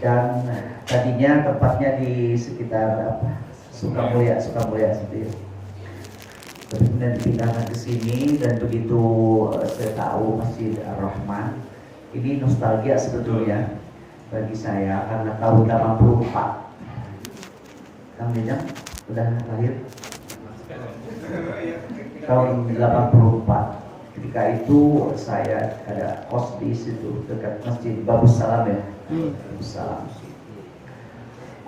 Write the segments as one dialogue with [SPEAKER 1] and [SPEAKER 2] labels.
[SPEAKER 1] Dan tadinya tempatnya di sekitar Sukamulya situ ya. Tapi kemudian dipindahkan ke sini, dan begitu saya tahu Masjid Ar-Rahman, ini nostalgia sebetulnya bagi saya karena tahun 84. Kang Jajang udah lahir tahun 84. Ketika itu saya ada kos di situ dekat Masjid Babus Salam ya. Babus Salam.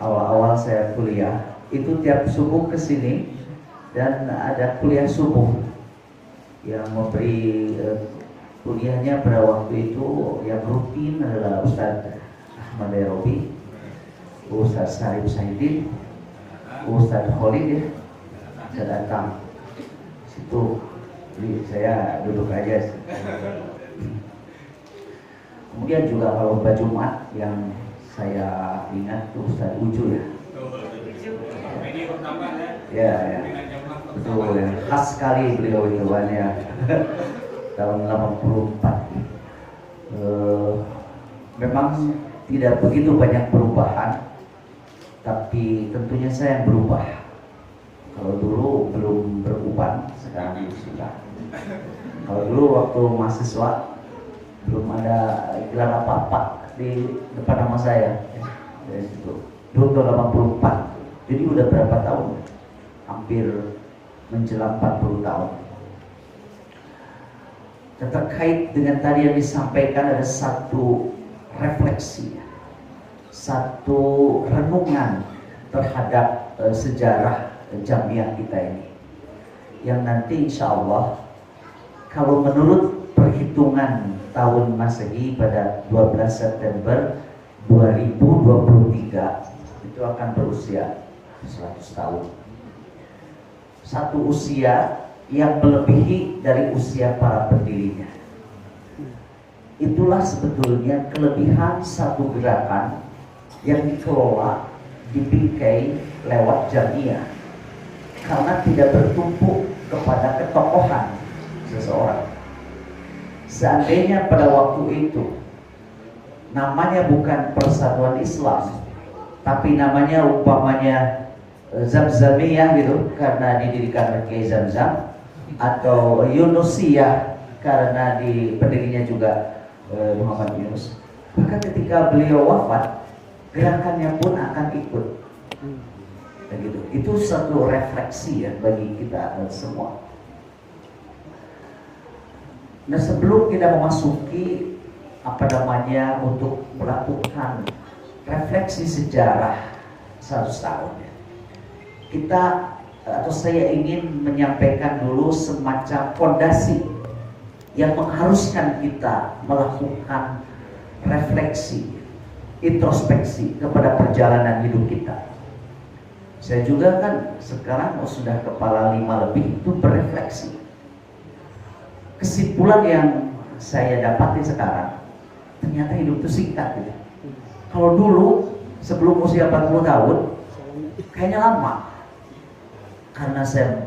[SPEAKER 1] Awal-awal saya kuliah itu tiap subuh ke sini, dan ada kuliah subuh yang memberi kuliahnya pada waktu itu yang rutin adalah Ustadz Ahmad Robi, Ustadz Sarif Saidin, Ustadz Khalid ya. Saya datang situ, jadi saya duduk aja. Kemudian juga kalau khutbah Jumat yang saya ingat tuh Ustadz Uju ya. Ya, betul ya. Khas sekali beliau itu kan ya. Tahun 84. Memang tidak begitu banyak perubahan, tapi tentunya saya yang berubah. Kalau dulu belum beruban, sekarang sudah. Kalau dulu waktu mahasiswa belum ada iklan apa-apa di depan nama saya. Dari situ. Dulu tahun 84. Jadi udah berapa tahun? Hampir menjelang 40 tahun. Dan terkait dengan tadi yang disampaikan, ada satu refleksi, satu renungan terhadap sejarah Jamiah kita ini, yang nanti insya Allah kalau menurut perhitungan tahun Masehi pada 12 September 2023 itu akan berusia 100 tahun. Satu usia yang melebihi dari usia para pendirinya. Itulah sebetulnya kelebihan satu gerakan yang dikelola, dibingkai lewat Jamiah, karena tidak bertumpu kepada ketokohan seseorang. Seandainya pada waktu itu namanya bukan Persatuan Islam, tapi namanya umpamanya Zamzamiyah gitu, karena didirikan oleh Kiai Zamzam, atau Yunusiyah karena di pendirinya juga Muhammad Yunus, maka ketika beliau wafat, gerakannya pun akan ikut. Begitu. Itu satu refleksi ya bagi kita semua. Nah, sebelum kita memasuki untuk melakukan refleksi sejarah 100 tahun, saya ingin menyampaikan dulu semacam fondasi yang mengharuskan kita melakukan refleksi, introspeksi kepada perjalanan hidup kita. Saya juga kan sekarang sudah kepala 5 lebih, itu berefleksi. Kesimpulan yang saya dapati sekarang, ternyata hidup itu singkat gitu. Kalau dulu sebelum usia 40 tahun kayaknya lama, karena saya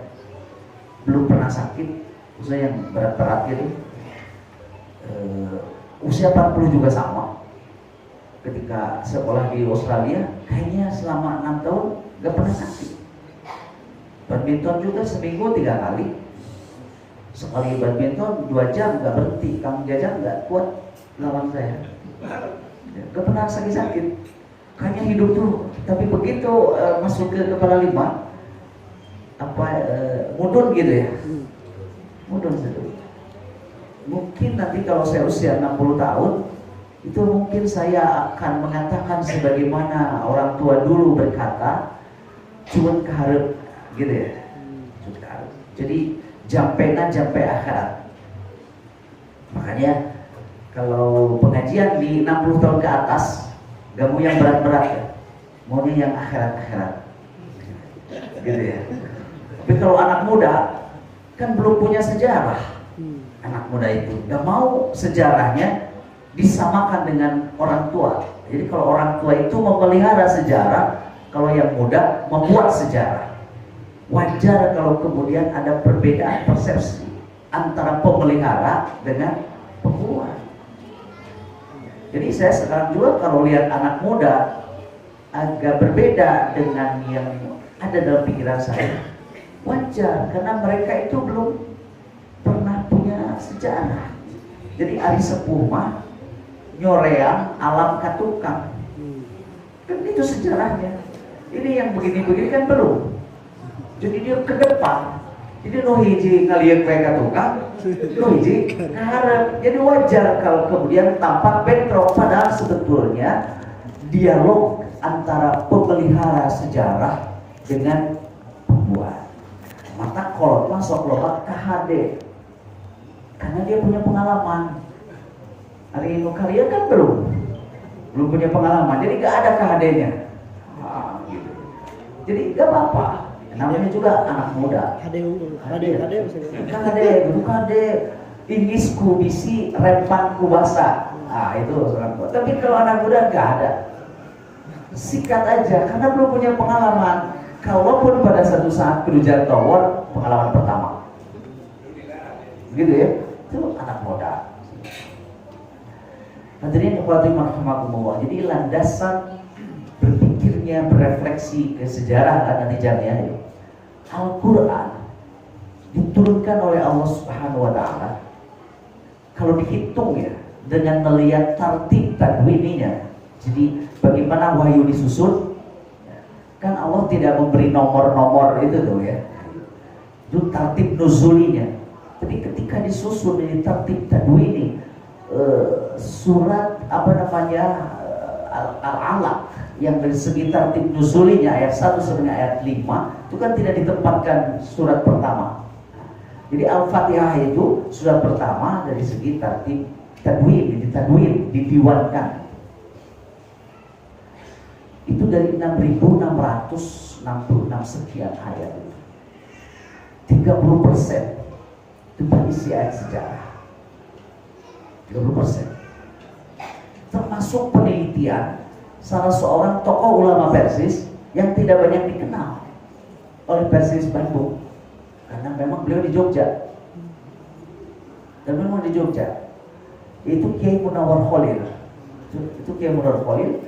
[SPEAKER 1] belum pernah sakit, usia yang berat-berat gitu. Usia 40 juga sama. Ketika sekolah di Australia, kayaknya selama 6 tahun gak pernah sakit. Badminton juga seminggu 3 kali. Sekali badminton 2 jam gak berhenti. Kang Jajang gak kuat lawan saya. Gak pernah sakit-sakit. Kayaknya hidup tuh. Tapi begitu masuk ke kepala 5, mudun gitu ya. Mudun gitu. Mungkin nanti kalau saya usia 60 tahun, itu mungkin saya akan mengatakan sebagaimana orang tua dulu berkata, cuman keharap gitu ya. Jadi jampe akhirat. Makanya kalau pengajian di 60 tahun ke atas, gak mau yang berat-berat ya, maunya yang akhirat-akhirat gitu ya. Tapi kalau anak muda kan belum punya sejarah. Anak muda itu gak mau sejarahnya disamakan dengan orang tua. Jadi kalau orang tua itu memelihara sejarah, kalau yang muda membuat sejarah. Wajar kalau kemudian ada perbedaan persepsi antara pemelihara dengan pembuat. Jadi saya sekarang juga kalau lihat anak muda agak berbeda dengan yang ada dalam pikiran saya. Wajar, karena mereka itu belum pernah punya sejarah. Jadi ari sepuh mah nyoreang alam katukang. Kan itu sejarahnya. Ini yang begini-begini kan belum. Jadi dia ke depan. Jadi no hiji ngalieu bae katukang, no hiji ngarep. Jadi wajar kalau kemudian tampak bentrok, padahal sebetulnya dialog antara pemelihara sejarah dengan pembuat. Mata kolot masuk loba KHD karena dia punya pengalaman. Hari ini kalian kan belum punya pengalaman, jadi gak ada KHD-nya. Gitu. Jadi gak apa-apa. Namanya juga anak muda. KHD dulu KHD. Ingisku bisi rempanku basah. Itu orang tua. Tapi kalau anak muda gak ada. Sikat aja karena belum punya pengalaman. Kalaupun pada satu saat kerja tower pengalaman pertama, gitu ya, itu anak muda. Hadirin ikhwati rahimakumullah. Jadi landasan berpikirnya, berefleksi ke sejarah dan natijahnya, Al-Quran diturunkan oleh Allah Subhanahu Wa Taala. Kalau dihitung ya dengan melihat tartib tadwininya, jadi bagaimana wahyu disusun. Kan Allah tidak memberi nomor-nomor itu tuh ya. Itu tartib nuzulinya. Tapi ketika disusun ini tartib tadwini, surat apa namanya Al-Alaq yang dari segi tartib nuzulinya ayat 1 sampai ayat 5 itu kan tidak ditempatkan surat pertama. Jadi Al-Fatihah itu surat pertama dari segi tartib tadwin, didiwankan. Itu dari 6.666 sekian ayat itu 30% itu berisi ayat sejarah, 30%. Termasuk penelitian salah seorang tokoh ulama Persis yang tidak banyak dikenal oleh Persis Bandung, karena memang beliau di Jogja. Dan memang di Jogja itu Kiai Munawar Khalil. Itu Kiai Munawar Khalil.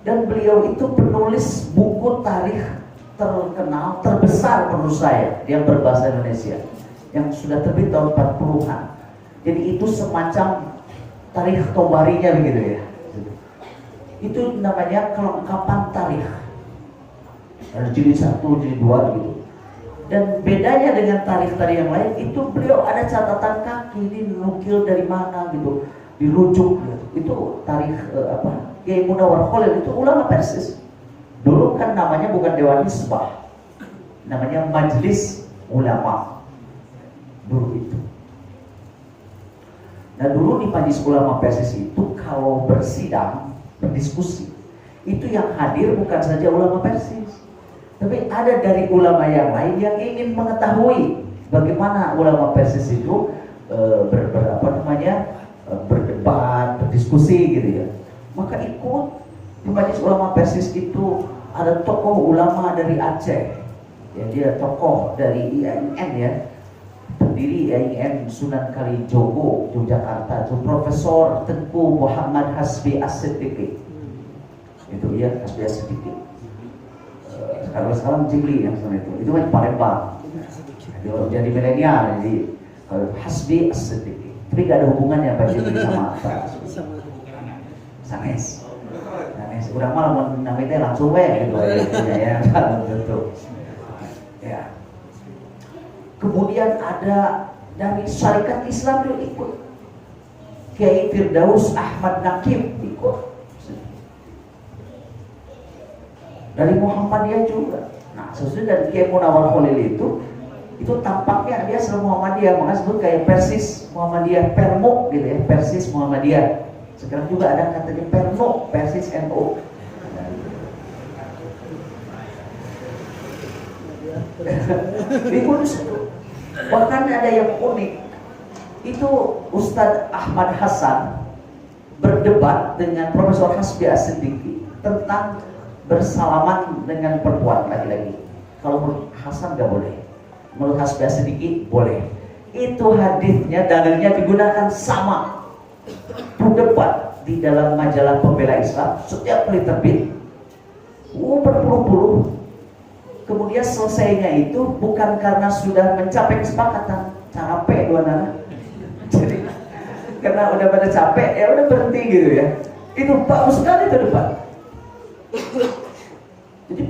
[SPEAKER 1] Dan beliau itu penulis buku tarikh terkenal, terbesar menurut saya yang berbahasa Indonesia, yang sudah terbit tahun 40-an. Jadi itu semacam tarikh Tobarinya begitu ya. Itu namanya kelengkapan tarikh. Ada jilid 1, jilid 2 gitu. Dan bedanya dengan tarikh-tarikh yang lain, itu beliau ada catatan kaki, ini nukil dari mana gitu, dirujuk gitu. Itu tarikh Kiai Munawar Khalil itu ulama Persis. Dulu kan namanya bukan Dewan Hisbah, namanya Majelis Ulama dulu itu. Nah dulu di Majelis Ulama Persis itu kalau bersidang, berdiskusi, itu yang hadir bukan saja ulama Persis, tapi ada dari ulama yang lain yang ingin mengetahui bagaimana ulama Persis itu berdebat, berdiskusi gitu ya. Maka ikut di Majelis Ulama Persis itu ada tokoh ulama dari Aceh, ya, dia tokoh dari IAIN ya, pendiri IAIN Sunan Kalijogo Yogyakarta, itu Profesor Tengku Muhammad Hasbi As-Siddiqi. Itu ya Hasbi As-Siddiqi. Sekarang Jibli yang sama itu kan Palembang. Jadi milenial, jadi Hasbi As-Siddiqi. Tapi gak ada hubungannya Pak Jibli sama Pak Sanes. Udah malah namanya langsung gitu ya, tentu. Ya. Kemudian ada dari Syarikat Islam juga ikut. Kiai Firdaus Ahmad Naqib ikut. Dari Muhammadiyah juga. Nah, sesuai dari Kiai Munawar Khalil itu tampaknya dia selalu Muhammadiyah, makanya sebut kayak Persis Muhammadiyah, Permo gitu ya, Persis Muhammadiyah. Sekarang juga ada katanya Perno, Persis NU. Bahkan ada yang unik. Itu Ustadz Ahmad Hasan berdebat dengan Profesor Hasbi As-Siddiqi tentang bersalaman dengan perempuan laki-laki. Kalau menurut Hasan nggak boleh, menurut Hasbi As-Siddiqi boleh. Itu hadisnya, dalilnya digunakan sama. berdebat di dalam majalah pembela Islam setiap kali terbit, berpuluh-puluh. Kemudian selesainya itu bukan karena sudah mencapai kesepakatan, capek dua nana. Jadi karena udah pada capek, ya udah berhenti gitu ya. Itu bagus sekali itu debat. Jadi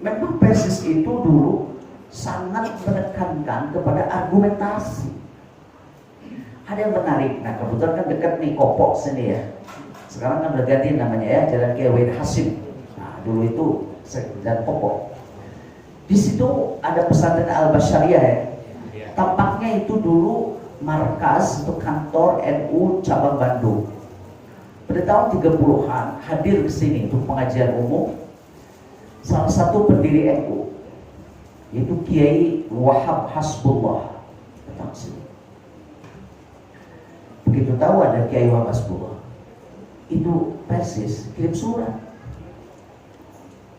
[SPEAKER 1] memang Persis itu dulu sangat menekankan kepada argumentasi. Ada yang menarik, nah kebetulan kan dekat nih Kopok sini ya. Sekarang kan udah ganti namanya ya, Jalan Kiai Wahid Hasyim. Nah dulu itu dan Kopok. Di situ ada pesantren Al-Basyariah ya. Tampaknya itu dulu markas untuk kantor NU cabang Bandung. Pada tahun 30-an hadir ke sini untuk pengajian umum salah satu pendiri NU, yaitu Kiai Wahab Hasbullah, datang sini. Begitu tahu ada Kiai Wahab Hasbullah, itu Persis kirim surat.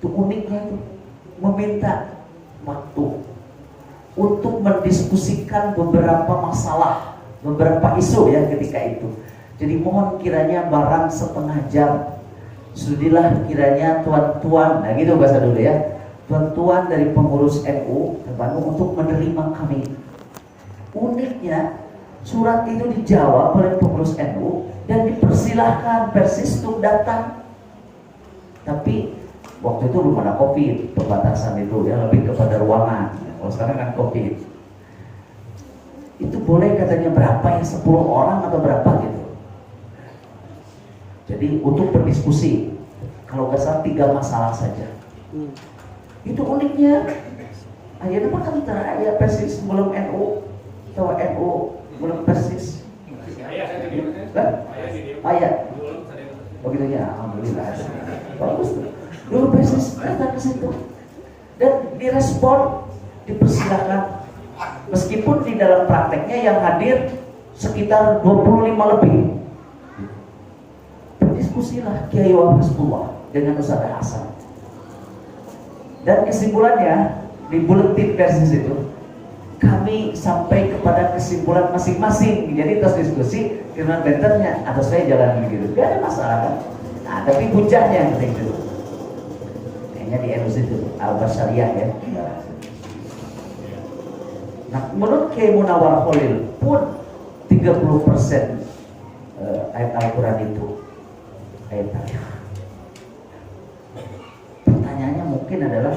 [SPEAKER 1] Itu uniknya itu meminta waktu untuk mendiskusikan beberapa masalah, beberapa isu ya ketika itu. Jadi mohon kiranya barang setengah jam. Sudilah kiranya tuan-tuan, nah gitu bahasa dulu ya, tuan-tuan dari pengurus NU Bandung untuk menerima kami. Uniknya surat itu dijawab oleh pengurus NU dan dipersilahkan Persis untuk datang. Tapi waktu itu belum ada COVID, pembatasan itu ya lebih kepada ruangan. Kalau sekarang kan COVID. Itu boleh katanya berapa ya, 10 orang atau berapa gitu. Jadi untuk berdiskusi, kalau nggak salah 3 masalah saja. Itu uniknya. Akhirnya apa kan ayah Persis belum NU, atau NU belum Persis. Ayah. Begitu ya, alhamdulillah. Bagus tuh. Dulu Persis datang ke situ dan direspon, dipersilakan. Meskipun di dalam prakteknya yang hadir sekitar 25 lebih. Berdiskusilah Kiai Wahab Hasbullah dengan Ustaz Hasan. Dan kesimpulannya di buletin Persis itu kami sampai kepada kesimpulan masing-masing. Jadi terus diskusi karena benternya atau saya jalan begitu. Gak ada masalah kan. Nah, tapi hujahnya yang penting itu. Kayaknya di NU itu Al-Basyariah ya. Nah, menurut Kiai Munawar Khalil pun 30% ayat Al-Quran itu ayat tariah. Pertanyaannya mungkin adalah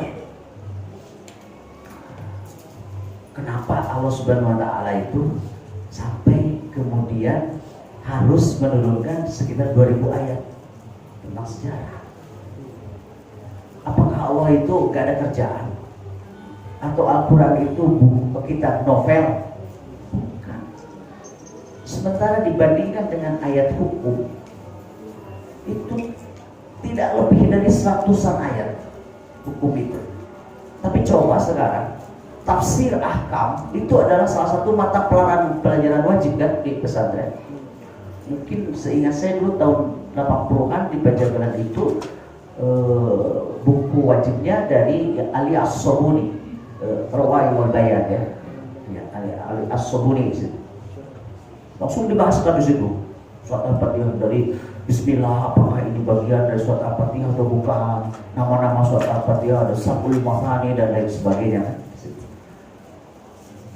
[SPEAKER 1] kenapa Allah Subhanahu wa Ta'ala itu sampai kemudian harus menurunkan sekitar 2000 ayat tentang sejarah? Apakah Allah itu gak ada kerjaan? Atau Al-Quran itu kitab novel? Bukan. Sementara dibandingkan dengan ayat hukum, itu tidak lebih dari 100-an ayat hukum itu. Tapi coba sekarang tafsir ahkam itu adalah salah satu mata pelajaran wajib kan di pesantren. Mungkin seingat saya dulu tahun 80-an di Banjarbaran itu buku wajibnya dari Ali As-Sobuni, Rawai wal Bayan ya, Ali As-Sobuni langsung dibahaskan di situ. Surat Al-Fatihah dari Bismillah, apakah ini bagian dari surat Al-Fatihah atau bukan? Nama-nama surat Al-Fatihah ada Sabul Mahani dan lain sebagainya.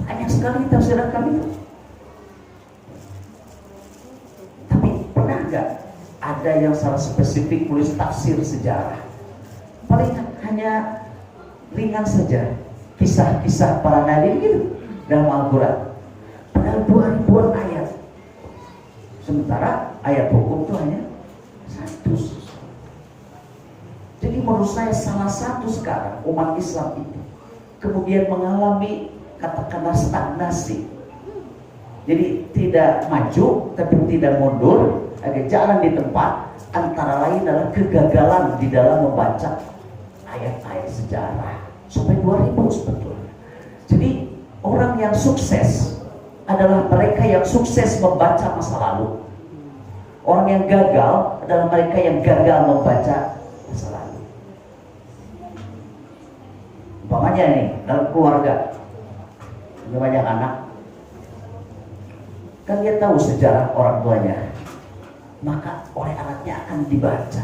[SPEAKER 1] Banyak sekali tafsiran kami. Tapi pernah nggak ada yang secara spesifik tulis tafsir sejarah? Paling hanya ringan saja, kisah-kisah para nabi gitu dalam Al-Quran. Padahal 2000-an ayat. Sementara ayat hukum itu hanya 1. Jadi menurut saya salah satu sekarang umat Islam itu kemudian mengalami katakanlah stagnasi. Jadi tidak maju tapi tidak mundur, agak jalan di tempat. Antara lain adalah kegagalan di dalam membaca ayat-ayat sejarah. Sampai 2000 sebetulnya. Jadi orang yang sukses adalah mereka yang sukses membaca masa lalu. Orang yang gagal adalah mereka yang gagal membaca masa lalu. Umpamanya nih, dalam keluarga punya banyak anak, kan dia tahu sejarah orang tuanya. maka oleh anaknya akan dibaca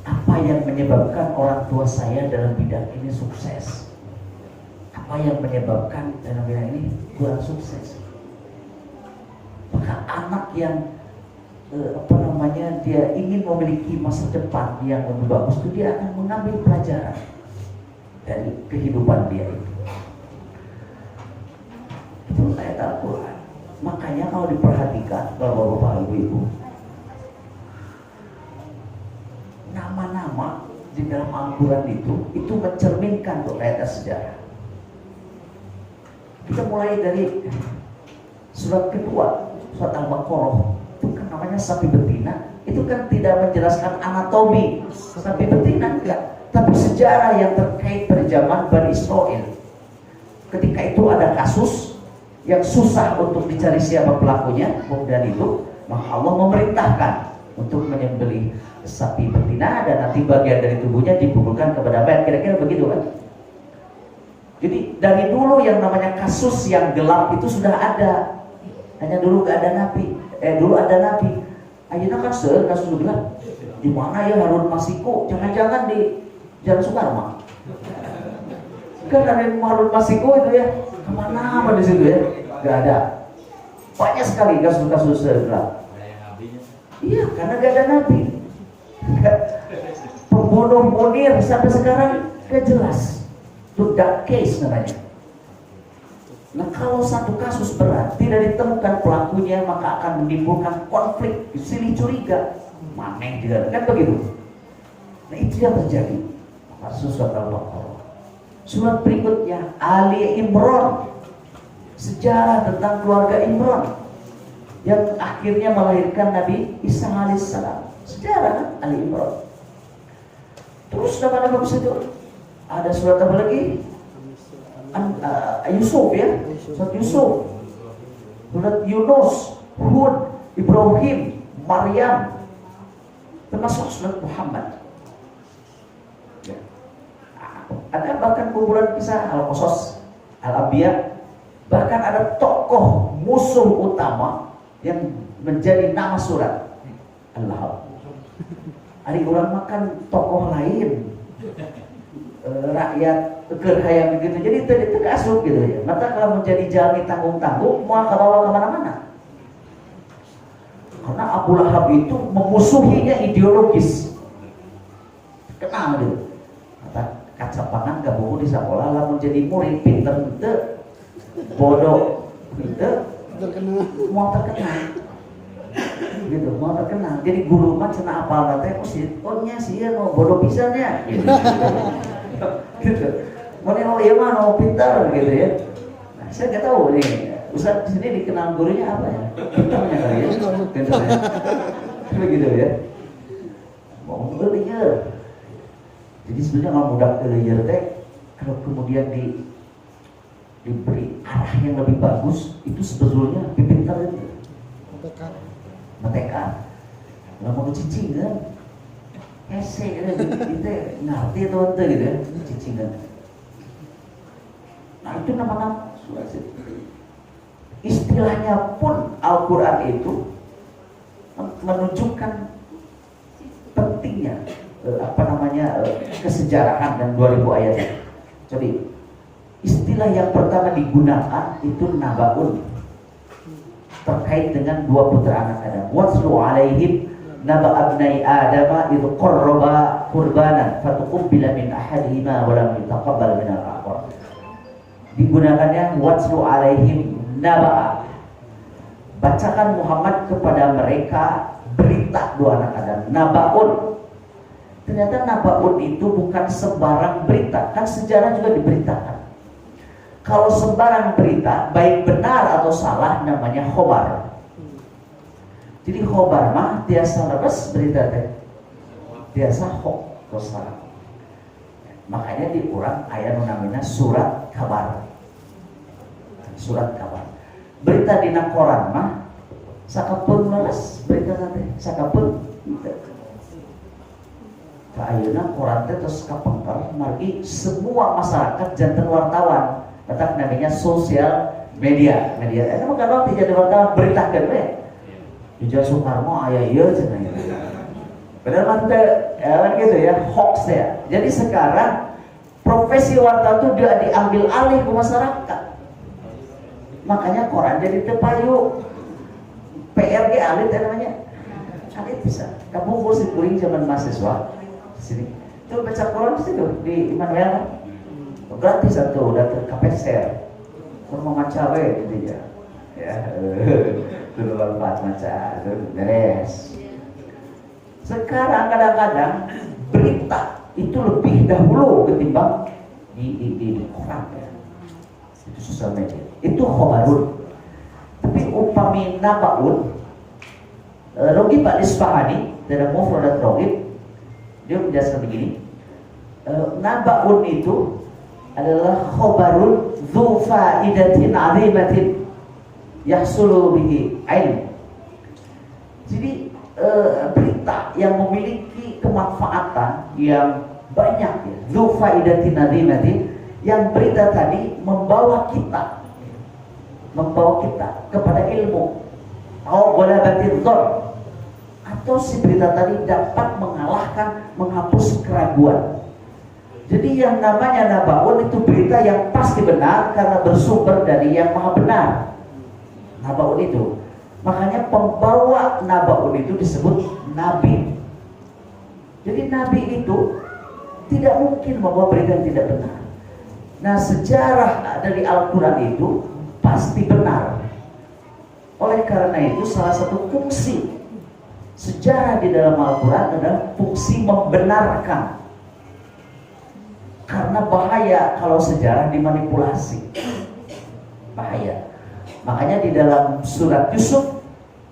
[SPEAKER 1] apa yang menyebabkan orang tua saya dalam bidang ini sukses, apa yang menyebabkan dalam bidang ini kurang sukses. Maka anak yang dia ingin memiliki masa depan yang lebih bagus itu dia akan mengambil pelajaran dari kehidupan dia itu. Itu ayat Al-Quran. Makanya kalau diperhatikan bapak-bapak, ibu-ibu, nama-nama di dalam Al-Quran itu mencerminkan realitas sejarah. Kita mulai dari surat kedua, surat Al-Baqarah. Itu kan namanya sapi betina. Itu kan tidak menjelaskan anatomi sapi betina, enggak, tapi sejarah yang terkait pada zaman Bani Israel. Ketika itu ada kasus yang susah untuk dicari siapa pelakunya, kemudian itu maka Allah memerintahkan untuk menyembelih sapi betina dan nanti bagian dari tubuhnya dipukulkan kepada mayat. Kira-kira begitu kan? Jadi dari dulu yang namanya kasus yang gelap itu sudah ada. Hanya dulu gak ada nabi. Dulu ada nabi. Ayeuna kan kasus gelap. Di mana ya Harun Masiku? Jangan-jangan di Jalan Soekarno. Kan ada Harun Masiku itu ya. Kemana apa di situ ya? Gak ada. Banyak sekali kasus-kasus gelap. Iya, karena gak ada nabi. Pembunuh Munir sampai sekarang gak jelas. Itu dark case namanya. Nah, kalau satu kasus berat tidak ditemukan pelakunya, maka akan menimbulkan konflik, silih curiga, maneh juga kan begitu. Nah, itu yang terjadi. Kasus surat Al-Baqarah. Surat berikutnya Ali Imran, sejarah tentang keluarga Imran yang akhirnya melahirkan Nabi Isa alaihissalam. Sejarah kan Ali Imran. Terus nama-nama itu ada surat apa lagi? Yusuf ya, surat Yusuf, surat Yunus, Hud, Ibrahim, Maryam, termasuk surat Muhammad. Ya. Ada bahkan kumpulan kisah Al-Qasas, Al-Anbiya, bahkan ada tokoh musuh utama yang menjadi nama surat Al-Lahab. Hari orang makan tokoh lain, rakyat gerhayang begitu, jadi itu kasut gitu ya. Maka kalau menjadi jalmi tanggung-tanggung, mau ke bawah kemana-mana. Karena Abu Lahab itu memusuhinya ideologis. Kenapa gitu? Kata kaca pangan gak buku di sekolah, lah menjadi murid pinter gitu, bodoh gitu, mau terkenal. Gitu, mau terkenal. Jadi guru mah cenah apal nanti, nya sih ya mau bodoh pisannya. Gitu. Gitu. Mau iya mah mau pintar gitu ya. Nah, saya nggak tahu nih, Ustaz di sini dikenal gurunya apa ya? Pintarnya kali ya. Pintarnya. Begitu ya. Mau belajar. Jadi sebenarnya kalau budak belajar teh, kalau kemudian diberi arah yang lebih bagus, itu sebetulnya lebih pintar itu. Mateka. Nggak mau cicing kan? Ese gitu, ngerti atau ente gitu ya, cicingan. Nah itu nama-nama surat itu. Istilahnya pun Al-Quran itu menunjukkan pentingnya kesejarahan dan 2000 ayat. Jadi istilah yang pertama digunakan itu nabaun, terkait dengan dua putra anak Adam. Waslu alaihim naba abnai adama idh qarraba qurbanan fatuqbila min ahadihima wa lam yutaqabbal min al-akhar. Digunakannya waslu alaihim naba. Bacakan Muhammad kepada mereka berita dua anak Adam. Nabaun. Ternyata nabaun itu bukan sembarang berita, kan sejarah juga diberitakan. Kalau sembarang berita, baik benar atau salah, namanya khobar. Jadi khobar mah tiasa leres berita teh, tiasa hok salah. Makanya di Quran ayat namanya surat kabar. Surat kabar. Berita dina koran mah sakapun leres berita teh, sakapun teu. Ayeuna koran teh terus kapengker margi semua masyarakat janten wartawan. Tetap namanya sosial media. Itu bukan waktu jadi wartawan beritakan we. Jujur Soekarno ayah iya cenah. Padahal mantep, ya kan gitu ya, hoax ya. Jadi sekarang profesi wartawan itu dia diambil alih ke masyarakat. Makanya koran jadi tepayu, PRG alit ya namanya, alit bisa. Kamu kursi kuring zaman mahasiswa, sini. Itu baca koran di situ di Immanuel, gratis atau udah terkapeser. Kurang maca we gitu ya, dulu lompat maca, beres. Sekarang kadang-kadang berita itu lebih dahulu ketimbang di koran ya. Itu sosial media. Itu khobarun. Tapi upami nabaun, Rogi Pak Isfahani dalam Mufradat Rogi, dia menjelaskan begini. Nabaun itu adalah khobarun dzu faidatin 'azimatin yahsulu bihi ilm. Jadi berita yang memiliki kemanfaatan yang banyak ya, dzu faidatin 'azimatin, yang berita tadi membawa kita kepada ilmu, atau si berita tadi dapat mengalahkan, menghapus keraguan. Jadi yang namanya nabaun itu berita yang pasti benar karena bersumber dari yang maha benar. Nabaun itu, makanya pembawa nabaun itu disebut nabi. Jadi nabi itu tidak mungkin membawa berita yang tidak benar. Nah, sejarah dari Al-Quran itu pasti benar. Oleh karena itu salah satu fungsi sejarah di dalam Al-Quran adalah fungsi membenarkan. Karena bahaya kalau sejarah dimanipulasi, bahaya. Makanya di dalam surat Yusuf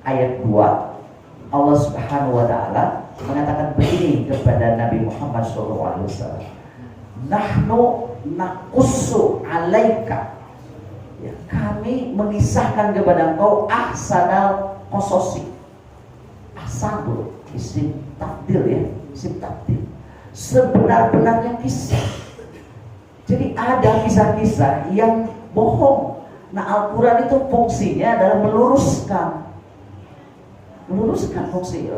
[SPEAKER 1] ayat 2 Allah Subhanahu wa taala mengatakan begini kepada Nabi Muhammad SAW, nahnu naqussu alaika, ya, kami mengisahkan kepada engkau ahsanal qasosi. Ahsanul isim tafdil ya, isim tafdil, sebenar-benarnya kisah. Jadi ada kisah-kisah yang bohong. Nah, Al-Quran itu fungsinya adalah meluruskan fungsi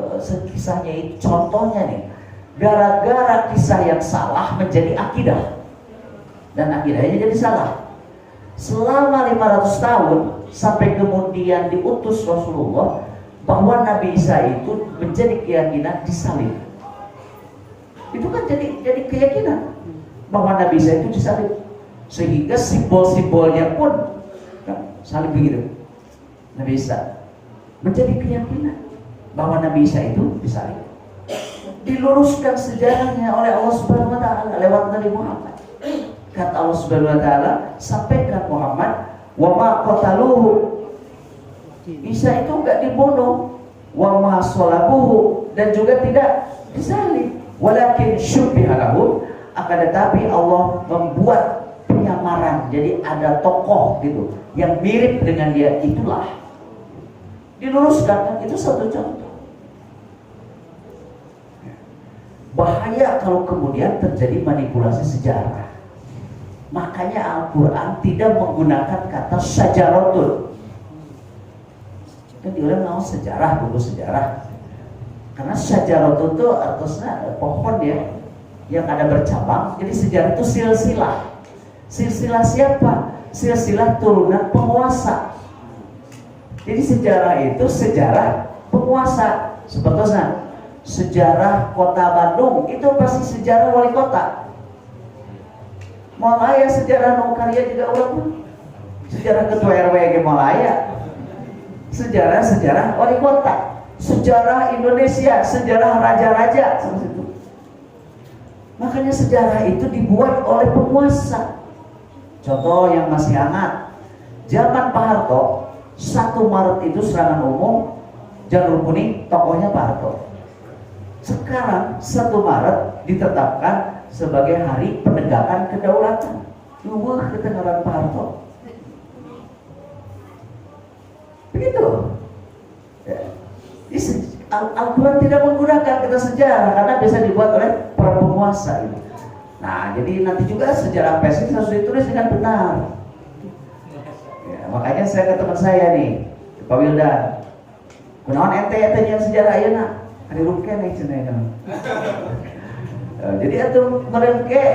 [SPEAKER 1] kisahnya itu. Contohnya nih, gara-gara kisah yang salah menjadi akidah, dan akidahnya jadi salah. Selama 500 tahun sampai kemudian diutus Rasulullah bahwa Nabi Isa itu menjadi keyakinan disalib. Itu kan jadi keyakinan bahwa Nabi Isa itu disalib, sehingga simbol-simbolnya pun kan, salib begitu. Nabi Isa menjadi keyakinan bahwa Nabi Isa itu disalib. Diluruskan sejarahnya oleh Allah Subhanahu wa taala lewat Nabi Muhammad. Kata Allah Subhanahu wa taala, sampaikan Muhammad, wa ma qataluhu, Isa itu enggak dibunuh, wa ma salabuhu, dan juga tidak disalib, walakin syubbiha lahu, akan tetapi Allah membuat penyamaran, jadi ada tokoh gitu yang mirip dengan dia, itulah diluruskan. Itu satu contoh. Bahaya kalau kemudian terjadi manipulasi sejarah. Makanya Al-Quran tidak menggunakan kata syajaratun. Kan orang mau sejarah, buku sejarah. Karena syajaratun itu artinya pohon ya, yang ada bercabang. Jadi sejarah itu silsilah. Silsilah siapa? Silsilah turunan penguasa. Jadi sejarah itu sejarah penguasa. Sebetulnya sejarah kota Bandung itu pasti sejarah wali kota. Malaya sejarah Nokaria juga ulang. Sejarah ketua RW ke Malaya. Sejarah wali kota. Sejarah Indonesia, sejarah raja-raja seperti itu. Makanya sejarah itu dibuat oleh penguasa. Contoh yang masih hangat, zaman Pak Harto, 1 Maret itu serangan umum, Janur Kuning, tokohnya Pak Harto. Sekarang 1 Maret ditetapkan sebagai hari penegakan kedaulatan. Wah, ketegaran Pak Harto. Begitu. Ya. Al-Quran tidak menggunakan kata sejarah karena bisa dibuat oleh para penguasa ini. Nah, jadi nanti juga sejarah pers harus ditulis dengan benar. Ya, makanya saya ke teman saya nih, Pak Wildan, Kunaon ente yang sejarah ayeuna hari ruken nih cenah. Jadi atuh meureun ke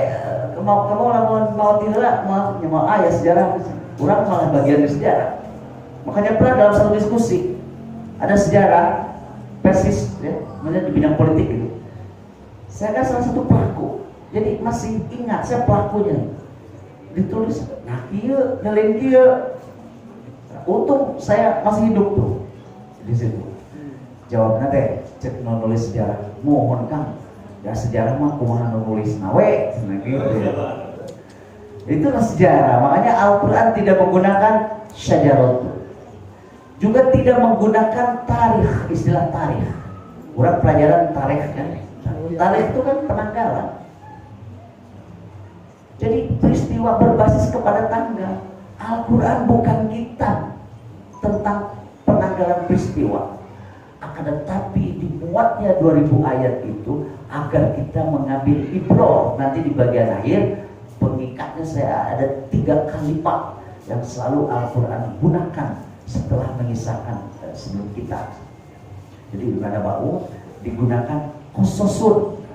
[SPEAKER 1] kamu lamun mau tiheula mau aya sejarah urang malah bagian dari sejarah. Makanya pernah dalam satu diskusi ada sejarah persis ya, di bidang politik gitu. Saya kan salah satu pelaku. Jadi masih ingat saya pelakunya. Ditulis nah kieu ngelin kieu. Untung saya masih hidup tuh di situ. Jawabnya teh cek nulis sejarah. Mohon Kang, ya sejarah mah kumaha nulis nawe, gitu ya. Itulah sejarah. Makanya Al-Quran tidak menggunakan syajarat, juga tidak menggunakan tarikh, istilah tarikh. Orang pelajaran tarikh kan, tarikh itu kan penanggalan. Jadi peristiwa berbasis kepada tanggal. Al-Quran bukan kitab tentang penanggalan peristiwa, akan tetapi dimuatnya 2000 ayat itu agar kita mengambil ibrah. Nanti di bagian akhir pengikatnya saya ada 3 kalimat yang selalu Al-Quran gunakan setelah mengisahkan sebelum kita. Jadi pada bau digunakan khososun.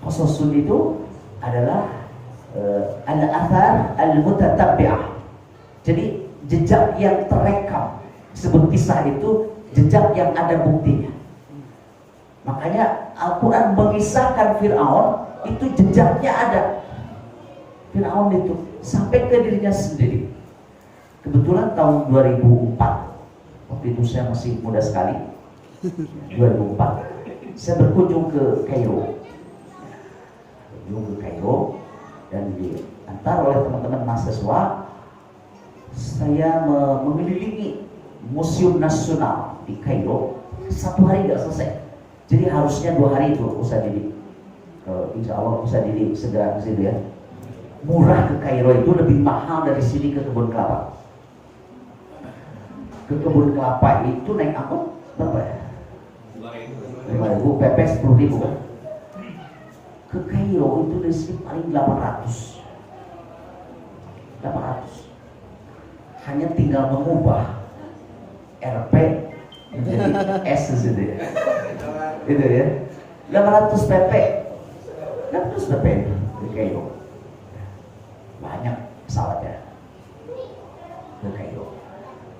[SPEAKER 1] Khososun itu adalah al-athar al-mutatabi'ah. Jadi jejak yang terekam. Disebut kisah itu jejak yang ada buktinya. Makanya Al-Quran mengisahkan Fir'aun itu jejaknya ada. Fir'aun itu sampai ke dirinya sendiri. Kebetulan tahun 2004, waktu itu saya masih muda sekali, 2004, saya berkunjung ke Kairo. Dan diantar oleh teman-teman mahasiswa, saya mengelilingi Museum Nasional di Kairo. 1 hari nggak selesai. Jadi harusnya 2 hari itu Ustaz Didi. Insya Allah Ustaz Didi segera ke situ ya. Murah ke Kairo itu lebih mahal dari sini ke kebun kelapa. Ke kebun kelapa itu naik angkot berapa ya? 5.000, PP 10.000 kan? Ke Kairo itu dari sini paling 800. Hanya tinggal mengubah RP menjadi S gitu ya. Gitu ya. 800 PP. 800 PP itu di Kairo. Banyak pesawatnya ke Kairo.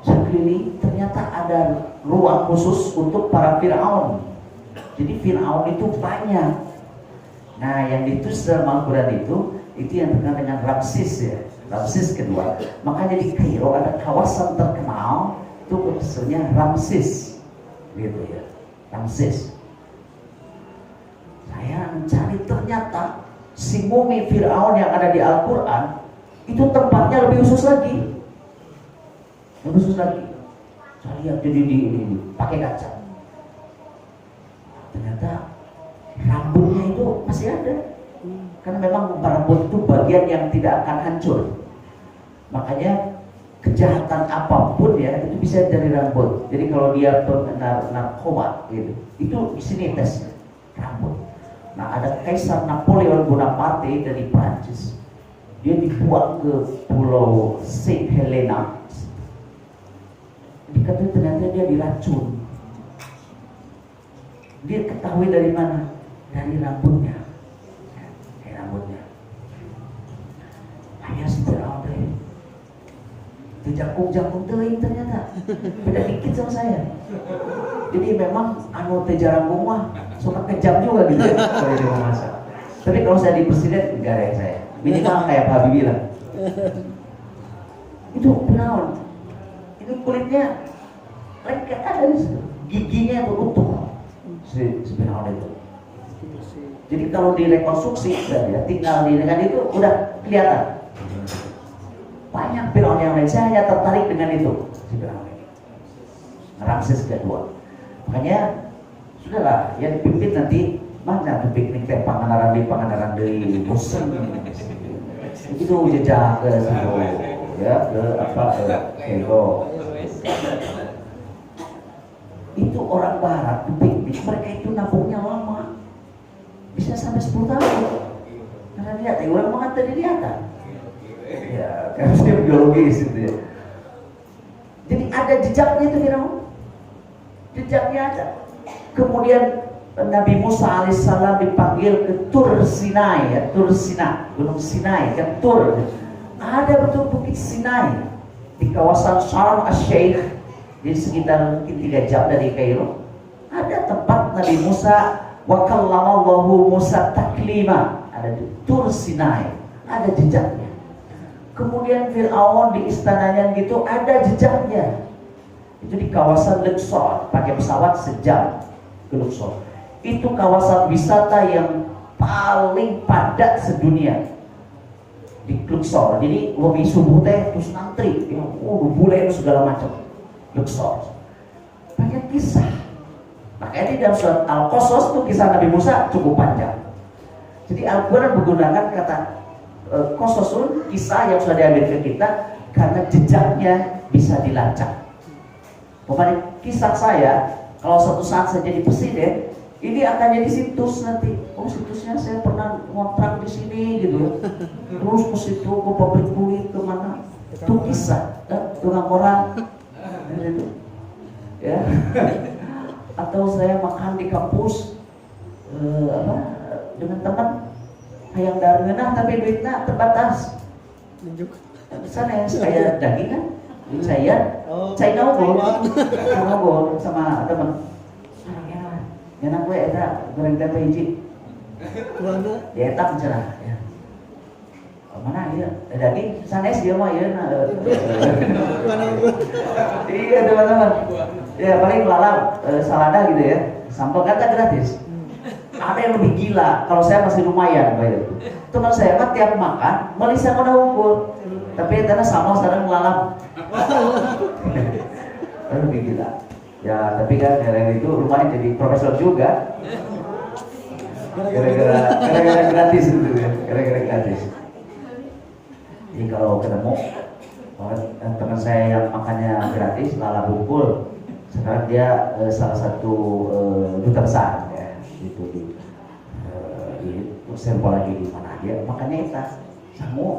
[SPEAKER 1] Sekeliling ternyata ada ruang khusus untuk para Fir'aun. Jadi Fir'aun itu banyak. Nah, yang ditulis dalam Al-Quran itu yang terkenal dengan Ramses ya. Ramses kedua. Makanya di Kairo ada kawasan terkenal itu maksudnya Ramses, gitu ya. Ramses. Saya mencari ternyata si mumi Fir'aun yang ada di Al-Quran itu tempatnya lebih khusus lagi. Saya lihat jadi di pakai kaca. Ternyata rambutnya itu masih ada. Karena memang rambut itu bagian yang tidak akan hancur. Makanya kejahatan apapun ya itu bisa dari rambut. Jadi kalau dia narkoba gitu, itu di sini tes rambut. Nah, ada Kaisar Napoleon Bonaparte dari Prancis. Dia dibuang ke pulau Saint Helena. Dikatakan ternyata dia diracun. Dia ketahui dari mana? Dari rambutnya. Rambutnya. Hanya sederhana deh. Jakung teuing ternyata. Beda dikit sama saya. Jadi memang anu teh jarangkung mah suka kejam juga gitu ya kalau dia mau masak. Tapi kalau saya di presiden enggak ada yang saya. Minimal kayak Pak Habibie lah. Itu benaun. Itu kulitnya lengket ada di situ. Giginya itu utuh. Si benaun itu. Jadi kalau direkonstruksi ya tinggal di dengan itu udah kelihatan. Banyak Fir'aun yang lain, saya hanya tertarik dengan itu si Fir'aun ini. Ramses kedua. Makanya sudahlah, yang dipimpin nanti mana tuh piknik teh Pangandaran deui bosen. Itu jejak ke situ ya, ke apa ke Kairo. Itu orang barat tuh piknik, mereka itu nabungnya lama. Bisa sampai 10 tahun. Karena lihat, orang banget tadi lihat. Ya, karena dia biologis itu ya. Jadi ada jejaknya itu Firaun. jejaknya ada. Kemudian Nabi Musa alaihissalam dipanggil ke Tur Sinai, ya, Tur Sinai, Gunung Sinai, kan Tur. Ada betul bukit Sinai di kawasan Sharm el-Sheikh, di sekitar mungkin 3 jam dari Kairo. Ada tempat Nabi Musa wa kallamallahu Musa taklima, ada di Tur Sinai, ada jejaknya. Kemudian Fir'aun di istananya gitu, ada jejaknya. Itu di kawasan Luxor, pakai pesawat sejam ke Luxor. Itu kawasan wisata yang paling padat sedunia di Luxor. Jadi lebih subuh teh terus ngantri, bule segala macam. Luxor banyak kisah. Makanya di dalam surat Al-Qasas itu kisah Nabi Musa cukup panjang. Jadi Al-Quran menggunakan kata Qasasun, kisah yang sudah diambil ke kita karena jejaknya bisa dilacak. Pokoknya kisah saya, kalau suatu saat saya jadi presiden, ini akan jadi situs nanti. Oh, situsnya saya pernah ngontrak di sini gitu. Terus ke situ, ke pabrik kulit, kemana? Itu kisah, tukang orang, gitu. Ya. Atau saya makan di kampus, dengan teman, hayang darngeunah tapi duitnya terbatas. Sana saya daging kan, saya ngobrol sama teman. Enak gue eta goreng tempe hiji. Mana? Ya eta cenah ya. Mana ieu? Daging sanes dia mah ieu na. Iya teman-teman. Ya paling lalang salada gitu ya. Sampel kata gratis. Ada yang lebih gila, kalau saya masih lumayan bayar. Teman saya mah tiap makan melisa kuda unggul. Tapi eta sama sareng lalang. Lebih gila. Ya tapi kan yang itu lumayan jadi profesor juga. Gara-gara gratis gitu ya, gara-gara gratis. Jadi kalau ketemu teman saya yang makannya gratis, lala bungkul, sekarang dia salah satu duta besar ya, itu di Serpo lagi di mana dia makannya itu